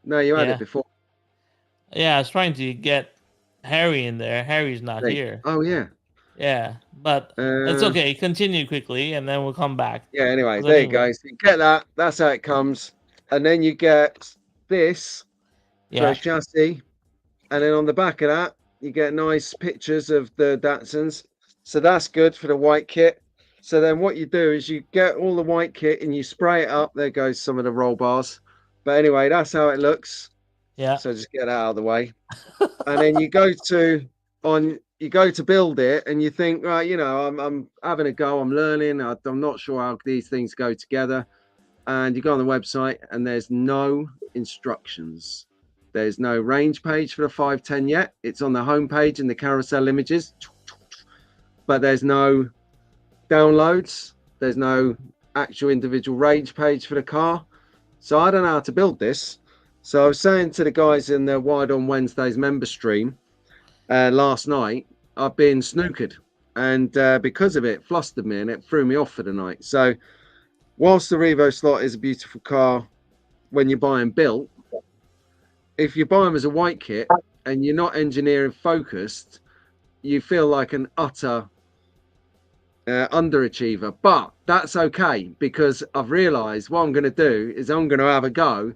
No, you had it before. Yeah, I was trying to get Harry in there. Harry's not here. Oh, yeah. Yeah, but it's okay. Continue quickly, and then we'll come back. Yeah, anyway, there you go. So you get that. That's how it comes. And then you get this for a chassis. And then on the back of that, you get nice pictures of the Datsuns. So that's good for the white kit. So then what you do is you get all the white kit and you spray it up. There goes some of the roll bars. But anyway, that's how it looks. Yeah. So just get that out of the way. And then you go to build it, and you think, right, you know, I'm having a go, I'm learning, I'm not sure how these things go together. And you go on the website and there's no instructions. There's no range page for the 510 yet. It's on the home page in the carousel images, but there's no downloads. There's no actual individual range page for the car. So I don't know how to build this. So I was saying to the guys in the Wide on Wednesdays member stream last night, I've been snookered, and because of it, flustered me, and it threw me off for the night. So whilst the Revo slot is a beautiful car when you buy them built, if you buy them as a white kit and you're not engineering focused, you feel like an utter underachiever. But that's okay, because I've realized what I'm going to do is I'm going to have a go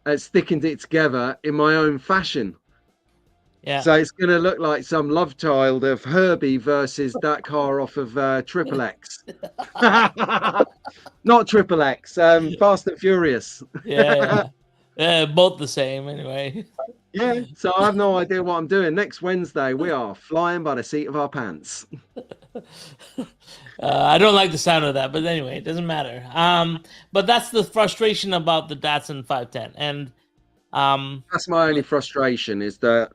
at sticking it together in my own fashion. Yeah. So it's going to look like some love child of Herbie versus that car off of Triple X. Not Triple X, Fast and Furious. Yeah, both the same anyway. Yeah, so I have no idea what I'm doing. Next Wednesday, we are flying by the seat of our pants. I don't like the sound of that, but anyway, it doesn't matter. But that's the frustration about the Datsun 510. And that's my only frustration, is that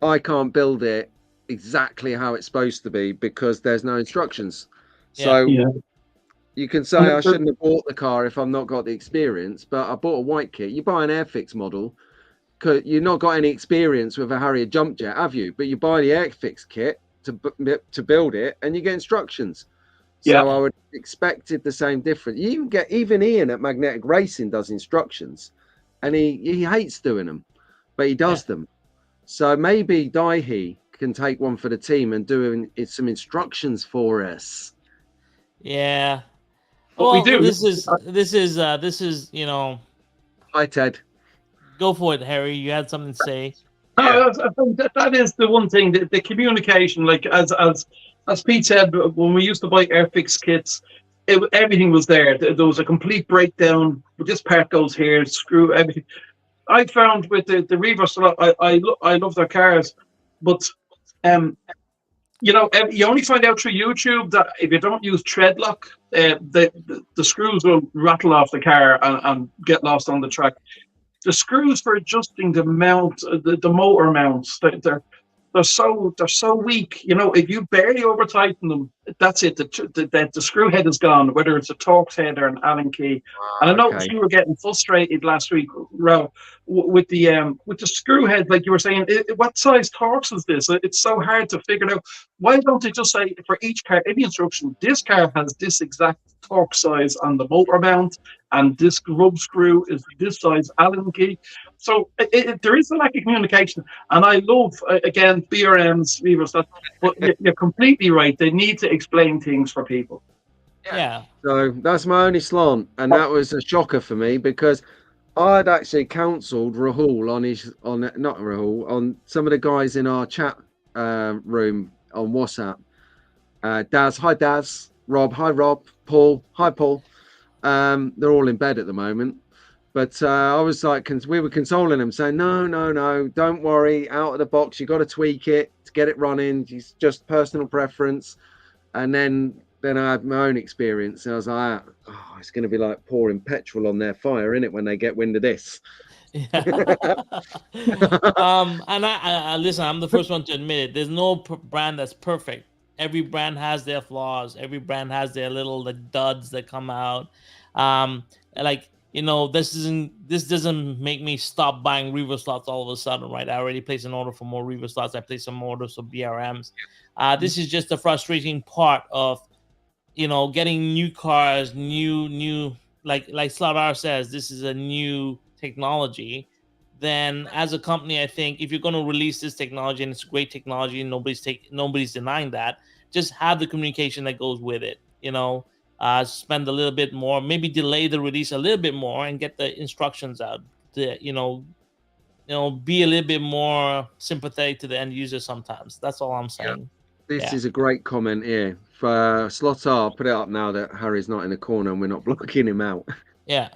I can't build it exactly how it's supposed to be because there's no instructions. So you can say I shouldn't have bought the car if I've not got the experience, but I bought a white kit. You buy an Airfix model, you've not got any experience with a Harrier jump jet, have you? But you buy the Airfix kit to build it, and you get instructions. So I would have expected the same difference. You can even Ian at Magnetic Racing does instructions, and he hates doing them, but he does them. So maybe Daihi can take one for the team and do some instructions for us. Yeah. Well, we do. This is, you know. Hi, Ted. Go for it, Harry. You had something to say. That is the one thing. The communication, like as Pete said, when we used to buy Airfix kits, everything was there. There was a complete breakdown. This part goes here. Screw everything. I found with the Reverse, I love their cars, but you know, you only find out through YouTube that if you don't use tread lock, the screws will rattle off the car and get lost on the track. The screws for adjusting the mount, the motor mounts, they're so weak. You know, if you barely over tighten them, that's it. The screw head is gone, whether it's a Torx head or an Allen key. And I know you were getting frustrated last week, Rahul, with the screw head, like you were saying. What size Torx is this? It's so hard to figure out. Why don't they just say for each car, any instruction, this car has this exact torque size on the motor mount, and this rub screw is this size Allen key. So there is a lack of communication, and I love again BRMs, Revo, but you're completely right. They need to explain things for people. Yeah. So that's my only slant, and that was a shocker for me because I'd actually counselled Rahul on some of the guys in our chat room on WhatsApp. Daz, hi Daz, Rob, hi Rob, Paul, hi Paul. They're all in bed at the moment, but I was like, we were consoling them, saying, no, don't worry, out of the box, you got to tweak it to get it running. It's just personal preference. And then I had my own experience, and I was like, oh, it's going to be like pouring petrol on their fire, isn't it, when they get wind of this? Yeah. And I listen, I'm the first one to admit it. There's no brand that's perfect. Every brand has their flaws. Every brand has their little duds that come out. This doesn't make me stop buying Revo slots all of a sudden, right? I already placed an order for more Revo slots. I placed some orders for BRMs. This is just the frustrating part of, getting new cars, new like Slot R says, this is a new technology. Then as a company, I think if you're going to release this technology, and it's great technology, nobody's denying that, just have the communication that goes with it. Spend a little bit more, maybe delay the release a little bit more, and get the instructions out. To be a little bit more sympathetic to the end user sometimes. That's all I'm saying. This is a great comment here for Slot R. Put it up now that Harry's not in the corner and we're not blocking him out. Yeah.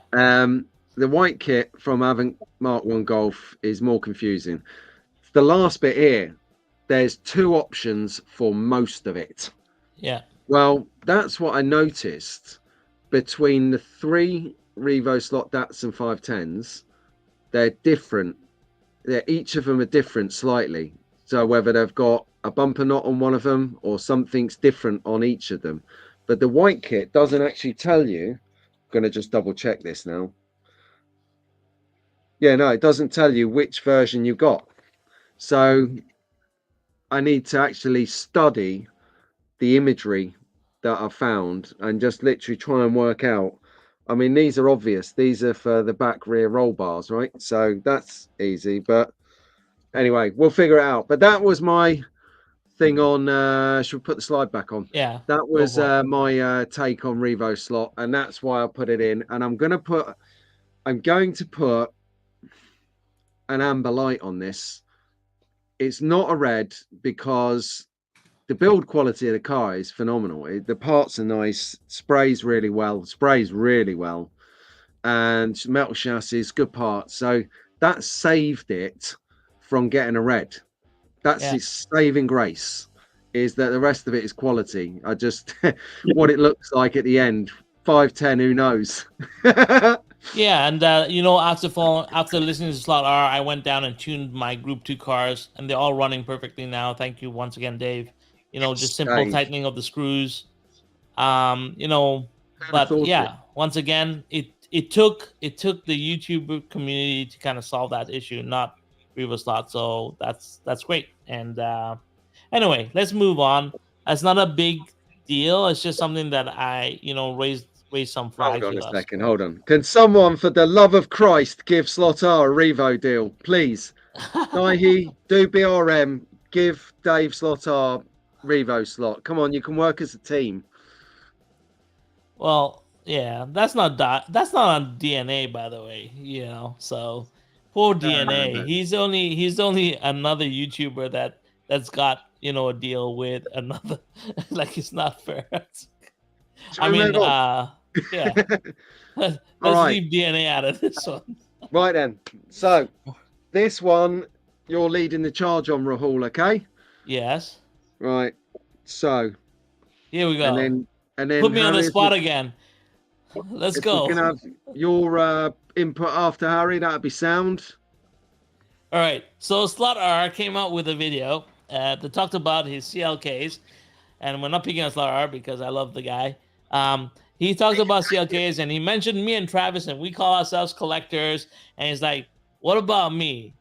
The white kit from Avant Mark 1 Golf is more confusing. The last bit here, there's 2 options for most of it. Yeah. Well, that's what I noticed between the 3 Revo slot Datsun 510s. They're different. Each of them are different slightly. So whether they've got a bumper knot on one of them or something's different on each of them. But the white kit doesn't actually tell you. I'm going to just double check this now. Yeah, no, it doesn't tell you which version you got. So I need to actually study the imagery that I found and just literally try and work out. I mean, these are obvious. These are for the back rear roll bars, right? So that's easy. But anyway, we'll figure it out. But that was my thing on, should we put the slide back on? Yeah. That was my take on Revo slot. And that's why I put it in. And I'm going to put an amber light on this. It's not a red because the build quality of the car is phenomenal. The parts are nice, sprays really well, and metal chassis, good parts. So that saved it from getting a red. That's its saving grace, is that the rest of it is quality. I just what it looks like at the end, 510, who knows? Yeah, and after listening to Slot R, I went down and tuned my Group 2 cars, and they're all running perfectly now. Thank you once again, Dave. Just simple tightening of the screws. But yeah, once again, it took the YouTube community to kind of solve that issue, not Revo Slot. So that's great. And anyway, let's move on. It's not a big deal. It's just something that I raised some flags. Hold on a second. Hold on. Can someone, for the love of Christ, give Slot R a Revo deal, please? Daihi, do BRM. Give Dave Slot R Revo slot. Come on, you can work as a team. Well, yeah, that's not on DNA, by the way. So poor DNA. No. He's only another YouTuber that's got a deal with another. Like, it's not fair. I mean, yeah. Let's leave DNA out of this one. Right then. So this one, you're leading the charge on, Rahul. Okay. Yes. Right. So here we go. And then put me on the spot again. Let's go. We can have your input after Harry. That'd be sound. All right. So Slot R came out with a video that talked about his CLKs, and we're not picking on Slot R because I love the guy. He talked about CLKs, and he mentioned me and Travis, and we call ourselves collectors. And he's like, "What about me?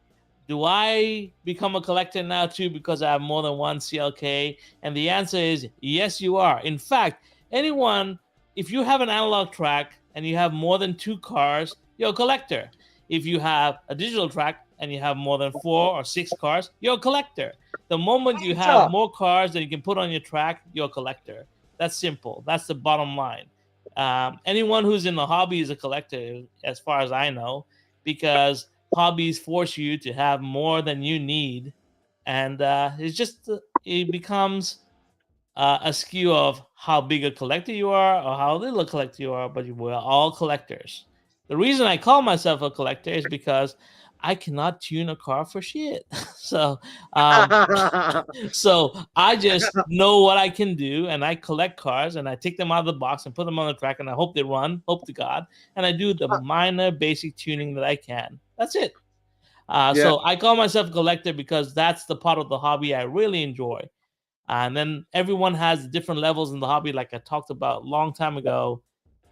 Do I become a collector now too because I have more than one CLK?" And the answer is yes, you are. In fact, anyone if you have an analog track and you have more than 2 cars, you're a collector. If you have a digital track and you have more than 4 or 6 cars, you're a collector. The moment you have more cars than you can put on your track, you're a collector. That's simple. That's the bottom line. Anyone who's in the hobby is a collector, as far as I know, because hobbies force you to have more than you need, and it becomes a skew of how big a collector you are or how little a collector you are, but we're all collectors. The reason I call myself a collector is because I cannot tune a car for shit. So I just know what I can do, and I collect cars, and I take them out of the box and put them on the track, and I hope they run, hope to God, and I do the minor basic tuning that I can. That's it. So I call myself a collector because that's the part of the hobby I really enjoy. And then everyone has different levels in the hobby, like I talked about a long time ago.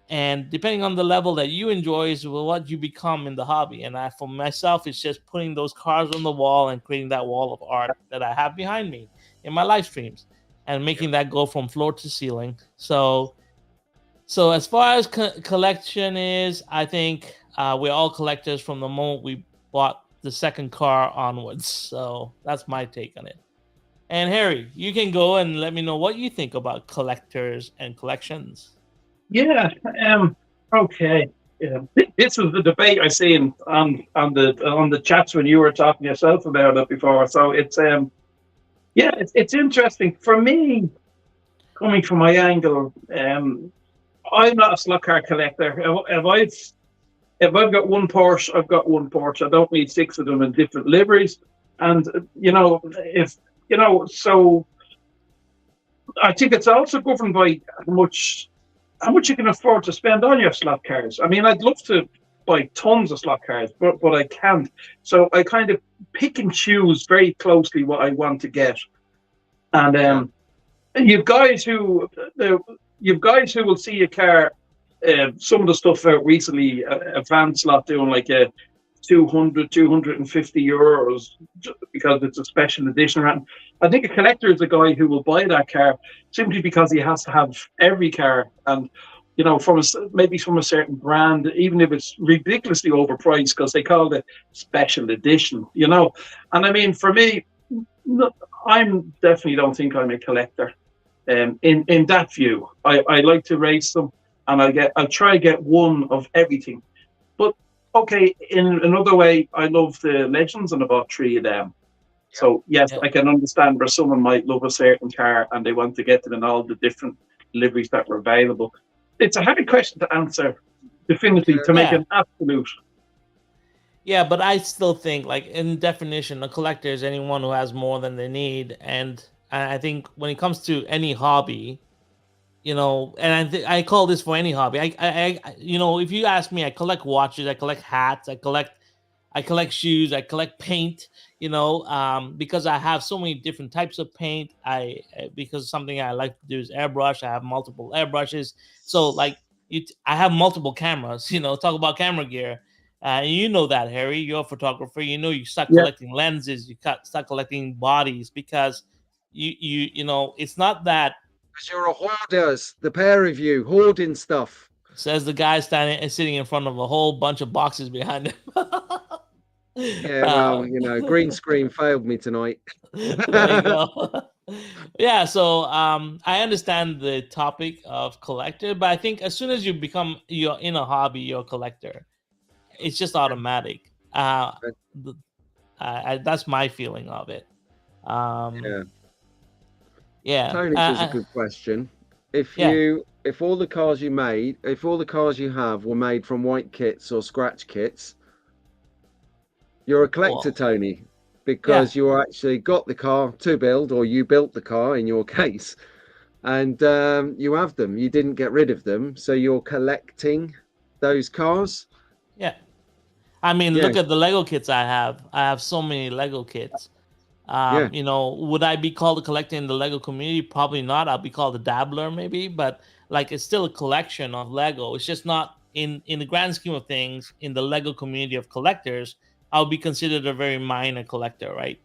And depending on the level that you enjoy is what you become in the hobby. And for myself, it's just putting those cars on the wall and creating that wall of art that I have behind me in my live streams and making that go from floor to ceiling. So as far as collection is, I think we're all collectors from the moment we bought the second car onwards. So that's my take on it. And Harry, you can go and let me know what you think about collectors and collections. Yeah. Okay. Yeah. This was the debate I seen on the chats when you were talking yourself about it before. So it's it's interesting for me. Coming from my angle, I'm not a slot car collector. If I've got one Porsche, I've got one Porsche. I don't need 6 of them in different liveries. And so I think it's also governed by how much you can afford to spend on your slot cars. I mean, I'd love to buy tons of slot cars, but I can't. So I kind of pick and choose very closely what I want to get. And you've guys who will see a car. Some of the stuff out recently, a van slot doing like a 250 euros because it's a special edition. I think a collector is a guy who will buy that car simply because he has to have every car, and maybe from a certain brand, even if it's ridiculously overpriced because they call it special edition. And I mean, for me, I'm definitely don't think I'm a collector. In that view, I like to race them, and I'll try to get one of everything. But okay, in another way, I love the Legends, and I bought 3 of them. So yes, I can understand where someone might love a certain car and they want to get them in all the different liveries that were available. It's a heavy question to answer definitively to make an absolute. Yeah, but I still think, like, in definition, a collector is anyone who has more than they need. And I think when it comes to any hobby, and I call this for any hobby. I if you ask me, I collect watches, I collect hats, I collect shoes, I collect paint. Because I have so many different types of paint. Because something I like to do is airbrush. I have multiple airbrushes. So like I have multiple cameras. Talk about camera gear. You know that, Harry. You're a photographer. You start collecting lenses. You start collecting bodies because it's not that. Because you're a hoarders, the pair of you hoarding stuff. Says the guy sitting in front of a whole bunch of boxes behind him. Yeah, well, green screen failed me tonight. There you go. Yeah, so I understand the topic of collector, but I think as soon as you're in a hobby, you're a collector. It's just automatic. That's my feeling of it. Yeah. Tony, this is a good question. If all the cars you have were made from white kits or scratch kits, you're a collector, Tony, because you actually got the car to build, or you built the car in your case, and you have them. You didn't get rid of them, so you're collecting those cars. Yeah. I mean, look at the Lego kits I have. I have so many Lego kits. Would I be called a collector in the Lego community? Probably not. I'll be called a dabbler maybe, but like it's still a collection of Lego. It's just not in the grand scheme of things in the Lego community of collectors. I'll be considered a very minor collector, right?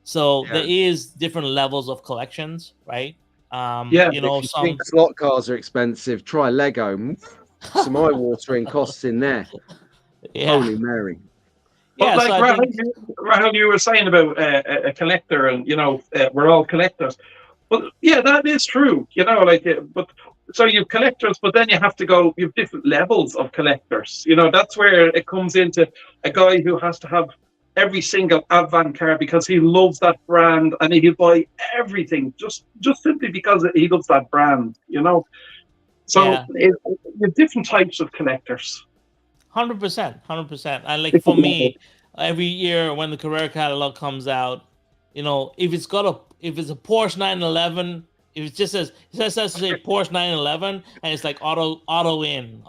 So there is different levels of collections, right? Yeah. You know, If you think slot cars are expensive, try Lego. Some eye-watering costs in there. yeah, Holy Mary. But yeah. like So I Rahul, think Rahul, you were saying about a collector, and we're all collectors. But yeah, that is true. But so you've collectors, but then you have to go. You've different levels of collectors. That's where it comes into a guy who has to have every single Advan car because he loves that brand, and he'll buy everything just simply because he loves that brand. So yeah. you've different types of collectors. 100%, 100%. And like for me, every year when the Carrera catalog comes out, if it's a Porsche 911, if it says to say Porsche 911, and it's like auto in,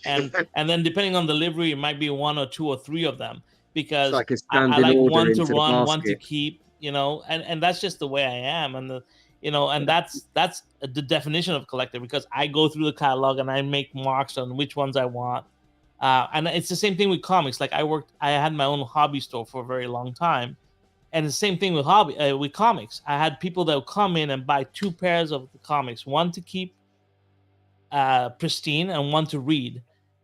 and then depending on the livery, it might be one or two or three of them It's because like a I standing like order one to into the run, one to basket. keep, and that's just the way I am, and that's the definition of collector because I go through the catalog and I make marks on which ones I want. And it's the same thing with comics. Like I had my own hobby store for a very long time, and the same thing with comics. I had people that would come in and buy 2 pairs of the comics, one to keep pristine and one to read,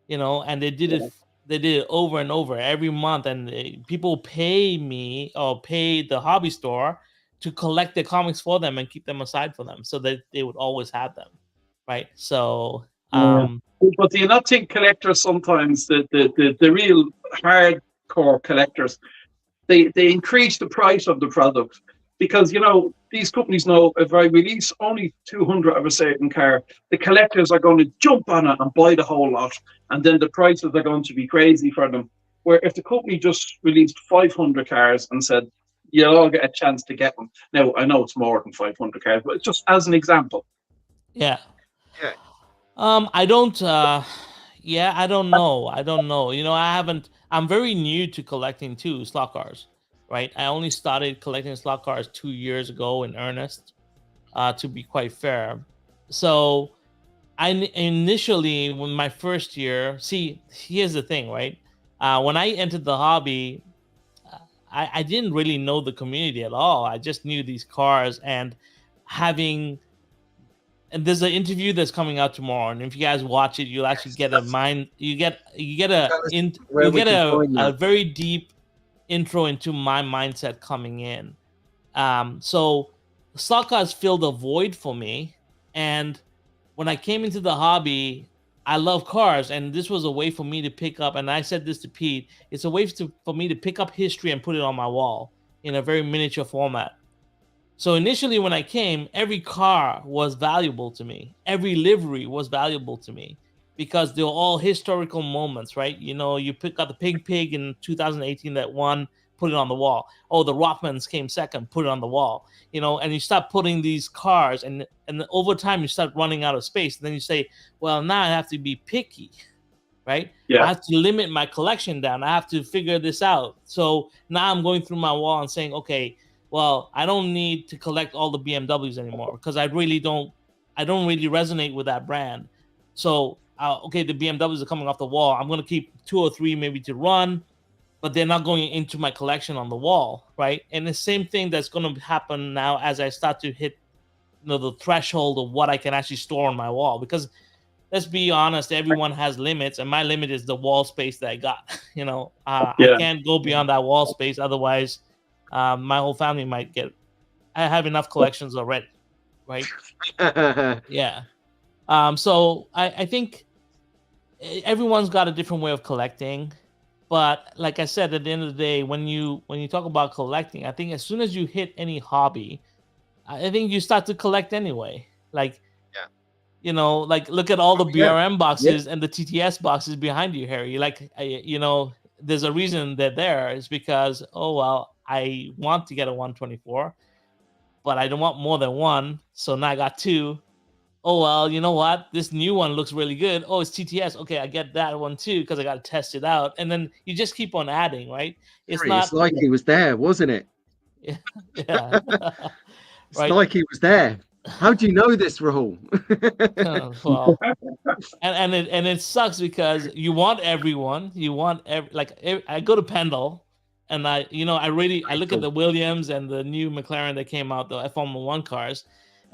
and they did it. They did it over and over every month, and people pay me or pay the hobby store to collect the comics for them and keep them aside for them, so that they would always have them, right? So, Yeah. But do you not think collectors sometimes, the real hardcore collectors, they increase the price of the product because these companies know if I release only 200 of a certain car, the collectors are going to jump on it and buy the whole lot, and then the prices are going to be crazy for them. Where if the company just released 500 cars and said you'll all get a chance to get one. Now I know it's more than 500 cars, but just as an example. yeah. Yeah. I don't. Yeah, I don't know. I don't know. I haven't. I'm very new to collecting too slot cars, right? I only started collecting slot cars 2 years ago in earnest. To be quite fair, so initially when my first year. See, here's the thing, right? When I entered the hobby, I didn't really know the community at all. I just knew these cars and having and there's an interview that's coming out tomorrow, and if you guys watch it, you'll actually get a very deep intro into my mindset coming in. So slot cars filled a void for me, and when I came into the hobby, I love cars, and this was a way for me to pick up. And I said this to Pete: it's a way for me to pick up history and put it on my wall in a very miniature format. So initially, when I came, every car was valuable to me. Every livery was valuable to me because they were all historical moments, right? You pick up the Pink Pig in 2018 that won, put it on the wall. Oh, the Rockmans came second, put it on the wall. And you start putting these cars, and over time you start running out of space. And then you say, well, now I have to be picky, right? Yeah. I have to limit my collection down. I have to figure this out. So now I'm going through my wall and saying, okay, well, I don't need to collect all the BMWs anymore because I don't really resonate with that brand. So, okay, the BMWs are coming off the wall. I'm going to keep 2 or 3 maybe to run, but they're not going into my collection on the wall, right? And the same thing that's going to happen now as I start to hit the threshold of what I can actually store on my wall. Because let's be honest, everyone has limits, and my limit is the wall space that I got. I can't go beyond that wall space, otherwise my whole family might get. I have enough collections already, right? Yeah. So I think everyone's got a different way of collecting, but like I said, at the end of the day, when you talk about collecting, I think as soon as you hit any hobby, I think you start to collect anyway. Like, like look at all the BRM boxes and the TTS boxes behind you, Harry. Like, there's a reason they're there. It's because, oh, well, I want to get a 124, but I don't want more than one. So now I got 2. Oh, well, you know what? This new one looks really good. Oh, it's TTS. Okay, I get that one too because I got to test it out. And then you just keep on adding, right? It's like he was there, wasn't it? Yeah. It's like he was there. How do you know this, Rahul? Well, and it sucks because you want everyone. I go to Pendle, and I look at the Williams and the new McLaren that came out, the Formula 1 cars,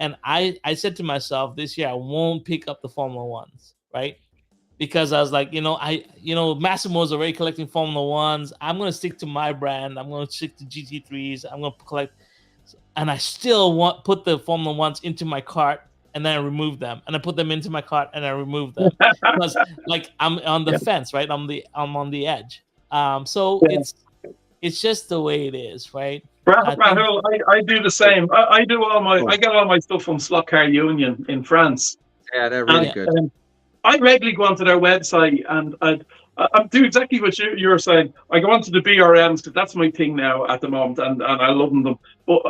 And I said to myself, this year I won't pick up the Formula Ones, right? Because I was like, Massimo's already collecting Formula Ones. I'm gonna stick to my brand. I'm gonna stick to GT3s. I'm gonna collect, and I still put the Formula Ones into my cart, and then I remove them, and I put them into my cart, and I remove them because like I'm on the fence, right? I'm on the edge. So it's just the way it is, right? Rahul, I do the same. I do I get all my stuff from Slot Car Union in France. Yeah, they're really good. I regularly go onto their website and I do exactly what you're saying. I go onto the BRMs because that's my thing now at the moment, and I love them. But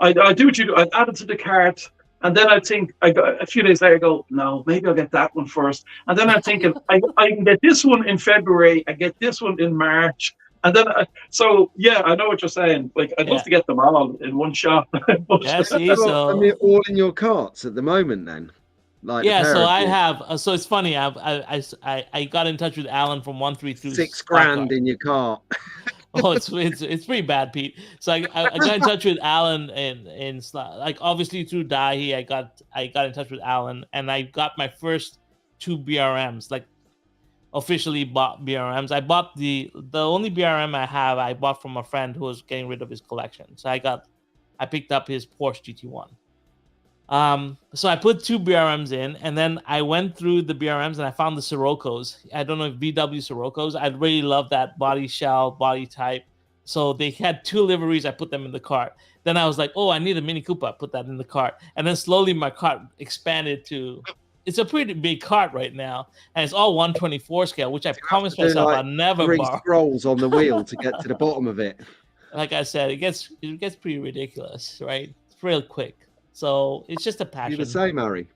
I do what you do. I add it to the cart, and then I think a few days later I go, no, maybe I'll get that one first. And then I'm thinking I can get this one in February. I get this one in March. And then, I know what you're saying. Like, I'd love to get them all in one shot. All in your carts at the moment, then. Like so I have. So it's funny. I got in touch with Alan from 132. $6,000 in your cart. Oh, it's pretty bad, Pete. So I got in touch with Alan in like obviously through Dahi. I got in touch with Alan, and I got my first 2 BRMs. Like, officially bought BRMs. I bought the only BRM I bought from a friend who was getting rid of his collection. So I picked up his Porsche GT1. So I put 2 BRMs in, and then I went through the BRMs and I found the Siroccos. I don't know if VW Siroccos. I really love that body shell, body type. So they had 2 liveries. I put them in the cart. Then I was like, oh, I need a Mini Cooper. I put that in the cart. And then slowly my cart expanded to... It's a pretty big cart right now, and it's all 124 scale, which I promised myself I'll never borrow. Scrolls on the wheel to get to the bottom of it. Like I said, it gets pretty ridiculous, right? It's real quick. So it's just a passion. You're the same, Harry.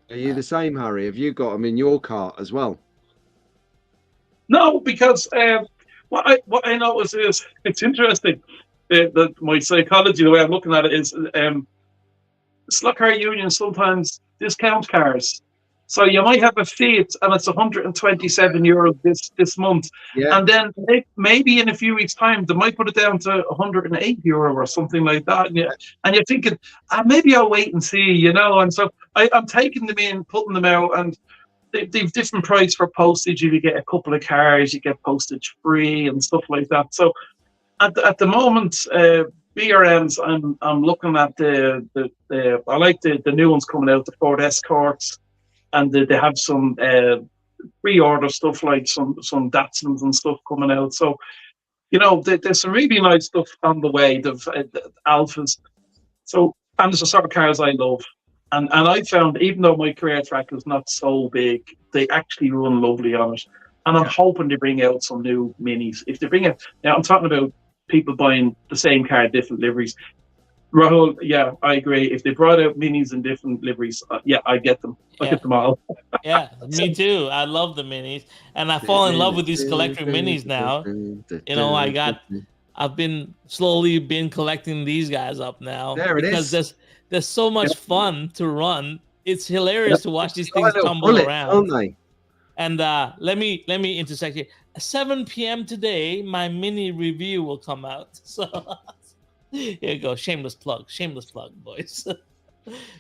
Are you the same, Harry? Have you got them in your cart as well? No, because what I notice is it's interesting. That my psychology, the way I'm looking at it, is Slot Car Union sometimes discount cars. So you might have a Fiat and it's 127 euros this month. Yeah. And then maybe in a few weeks' time, they might put it down to 108 euro or something like that. And you're thinking, maybe I'll wait and see, And so I'm taking them in, putting them out, and they've different price for postage. If you get a couple of cars, you get postage free and stuff like that. So at the moment, BRMs, I'm looking at I like the new ones coming out, the Ford Escorts, and they have some pre-order stuff like some Datsuns and stuff coming out. So there's some really nice stuff on the way. The Alphas. So, and there's a sort of cars I love, and I found, even though my career track is not so big, they actually run lovely on it. And I'm hoping they bring out some new minis. If they bring it, now I'm talking about people buying the same car, different liveries. Rahul, I agree. If they brought out minis in different liveries, I get them. I get them all. Yeah, me too. I love the minis, and I fall in love with these Scalextric minis now. I've been slowly collecting these guys up now because there's so much fun to run. It's hilarious to watch these things tumble around. And let me intersect here. At 7 p.m. today, my mini review will come out. So here you go. Shameless plug, boys.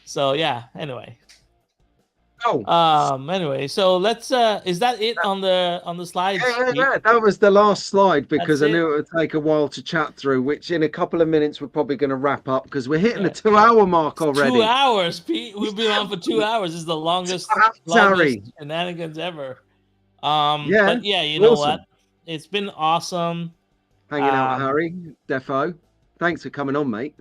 So yeah. Anyway. Anyway, so let's. Is that it on the slides? Yeah. That was the last slide because I knew it would take a while to chat through. Which in a couple of minutes we're probably going to wrap up because we're hitting the 2-hour mark already. 2 hours, Pete. We've been on for 2 hours. This is the longest shenanigans ever. But you know what? It's been awesome hanging out with Harry Defo. Thanks for coming on, mate.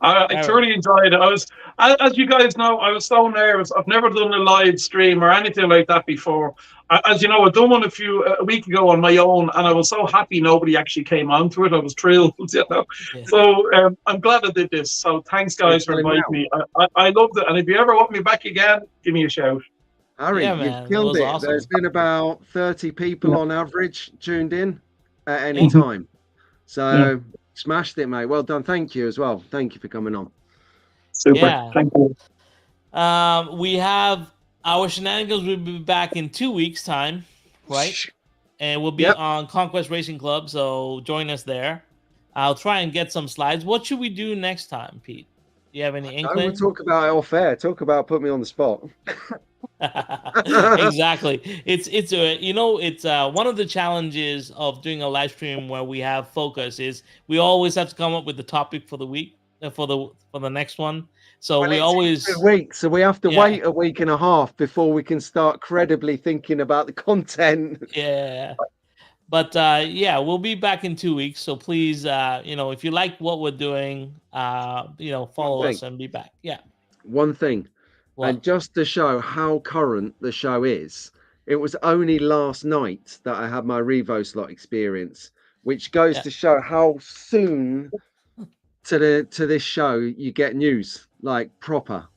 I thoroughly enjoyed it. As you guys know, I was so nervous. I've never done a live stream or anything like that before. As you know, I've done one a week ago on my own, and I was so happy nobody actually came onto it. I was thrilled, Yeah. So I'm glad I did this. So thanks, guys, for inviting me. I loved it, and if you ever want me back again, give me a shout. Harry, you've killed it. Awesome. There's been about 30 people on average tuned in at any time. So smashed it, mate. Well done. Thank you as well. Thank you for coming on. Super. Yeah. Thank you. We have our shenanigans will be back in 2 weeks' time, right? And we'll be on Conquest Racing Club, so join us there. I'll try and get some slides. What should we do next time, Pete? Do you have any We'll inkling? talk about it off air. Talk about put me on the spot. Exactly. It's one of the challenges of doing a live stream where we have focus is we always have to come up with the topic for the week for the next one. So we always a week, so we have to wait a week and a half before we can start credibly thinking about the content. Yeah. But we'll be back in 2 weeks. So please, if you like what we're doing, follow us and be back. Yeah. One thing. What? And just to show how current the show is, it was only last night that I had my Revo slot experience, which goes to show how soon to this show you get news, like proper.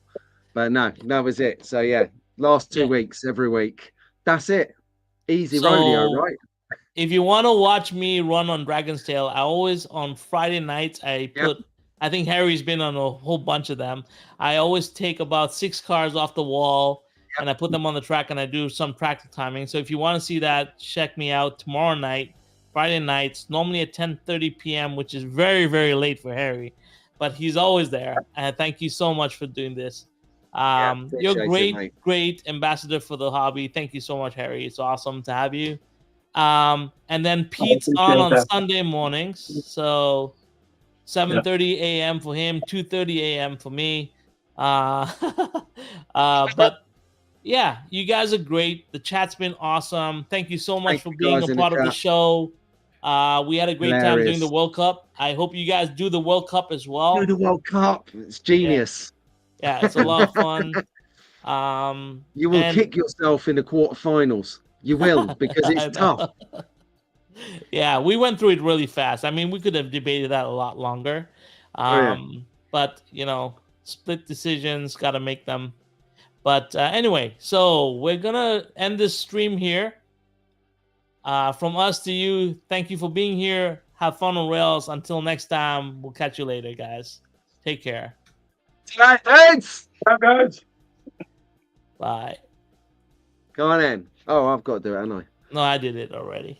But no, that was it. So yeah, last 2 weeks, every week. That's it. Easy rodeo, right? If you want to watch me run on Dragon's Tail, I always on Friday nights I think Harry's been on a whole bunch of them. I always take about 6 cars off the wall and I put them on the track and I do some practice timing. So if you want to see that, check me out tomorrow night, Friday nights, normally at 10:30 p.m., which is very, very late for Harry, but he's always there. And thank you so much for doing this. You're a great ambassador for the hobby. Thank you so much, Harry. It's awesome to have you. And then Pete's on Sunday mornings. So 7:30 a.m. for him, 2:30 a.m. for me. But yeah, you guys are great. The chat's been awesome. Thank you so much for being a part of the show. We had a great time doing the World Cup. I hope you guys do the World Cup as well. Do the World Cup. It's genius. Yeah, it's a lot of fun. You will kick yourself in the quarterfinals. You will, because it's tough. Yeah, we went through it really fast. I mean, we could have debated that a lot longer. But, split decisions, got to make them. But anyway, so we're going to end this stream here. From us to you, thank you for being here. Have fun on Rails. Until next time, we'll catch you later, guys. Take care. Thanks. Bye, guys. Bye. Go on in. Oh, I've got to do it, haven't I? No, I did it already.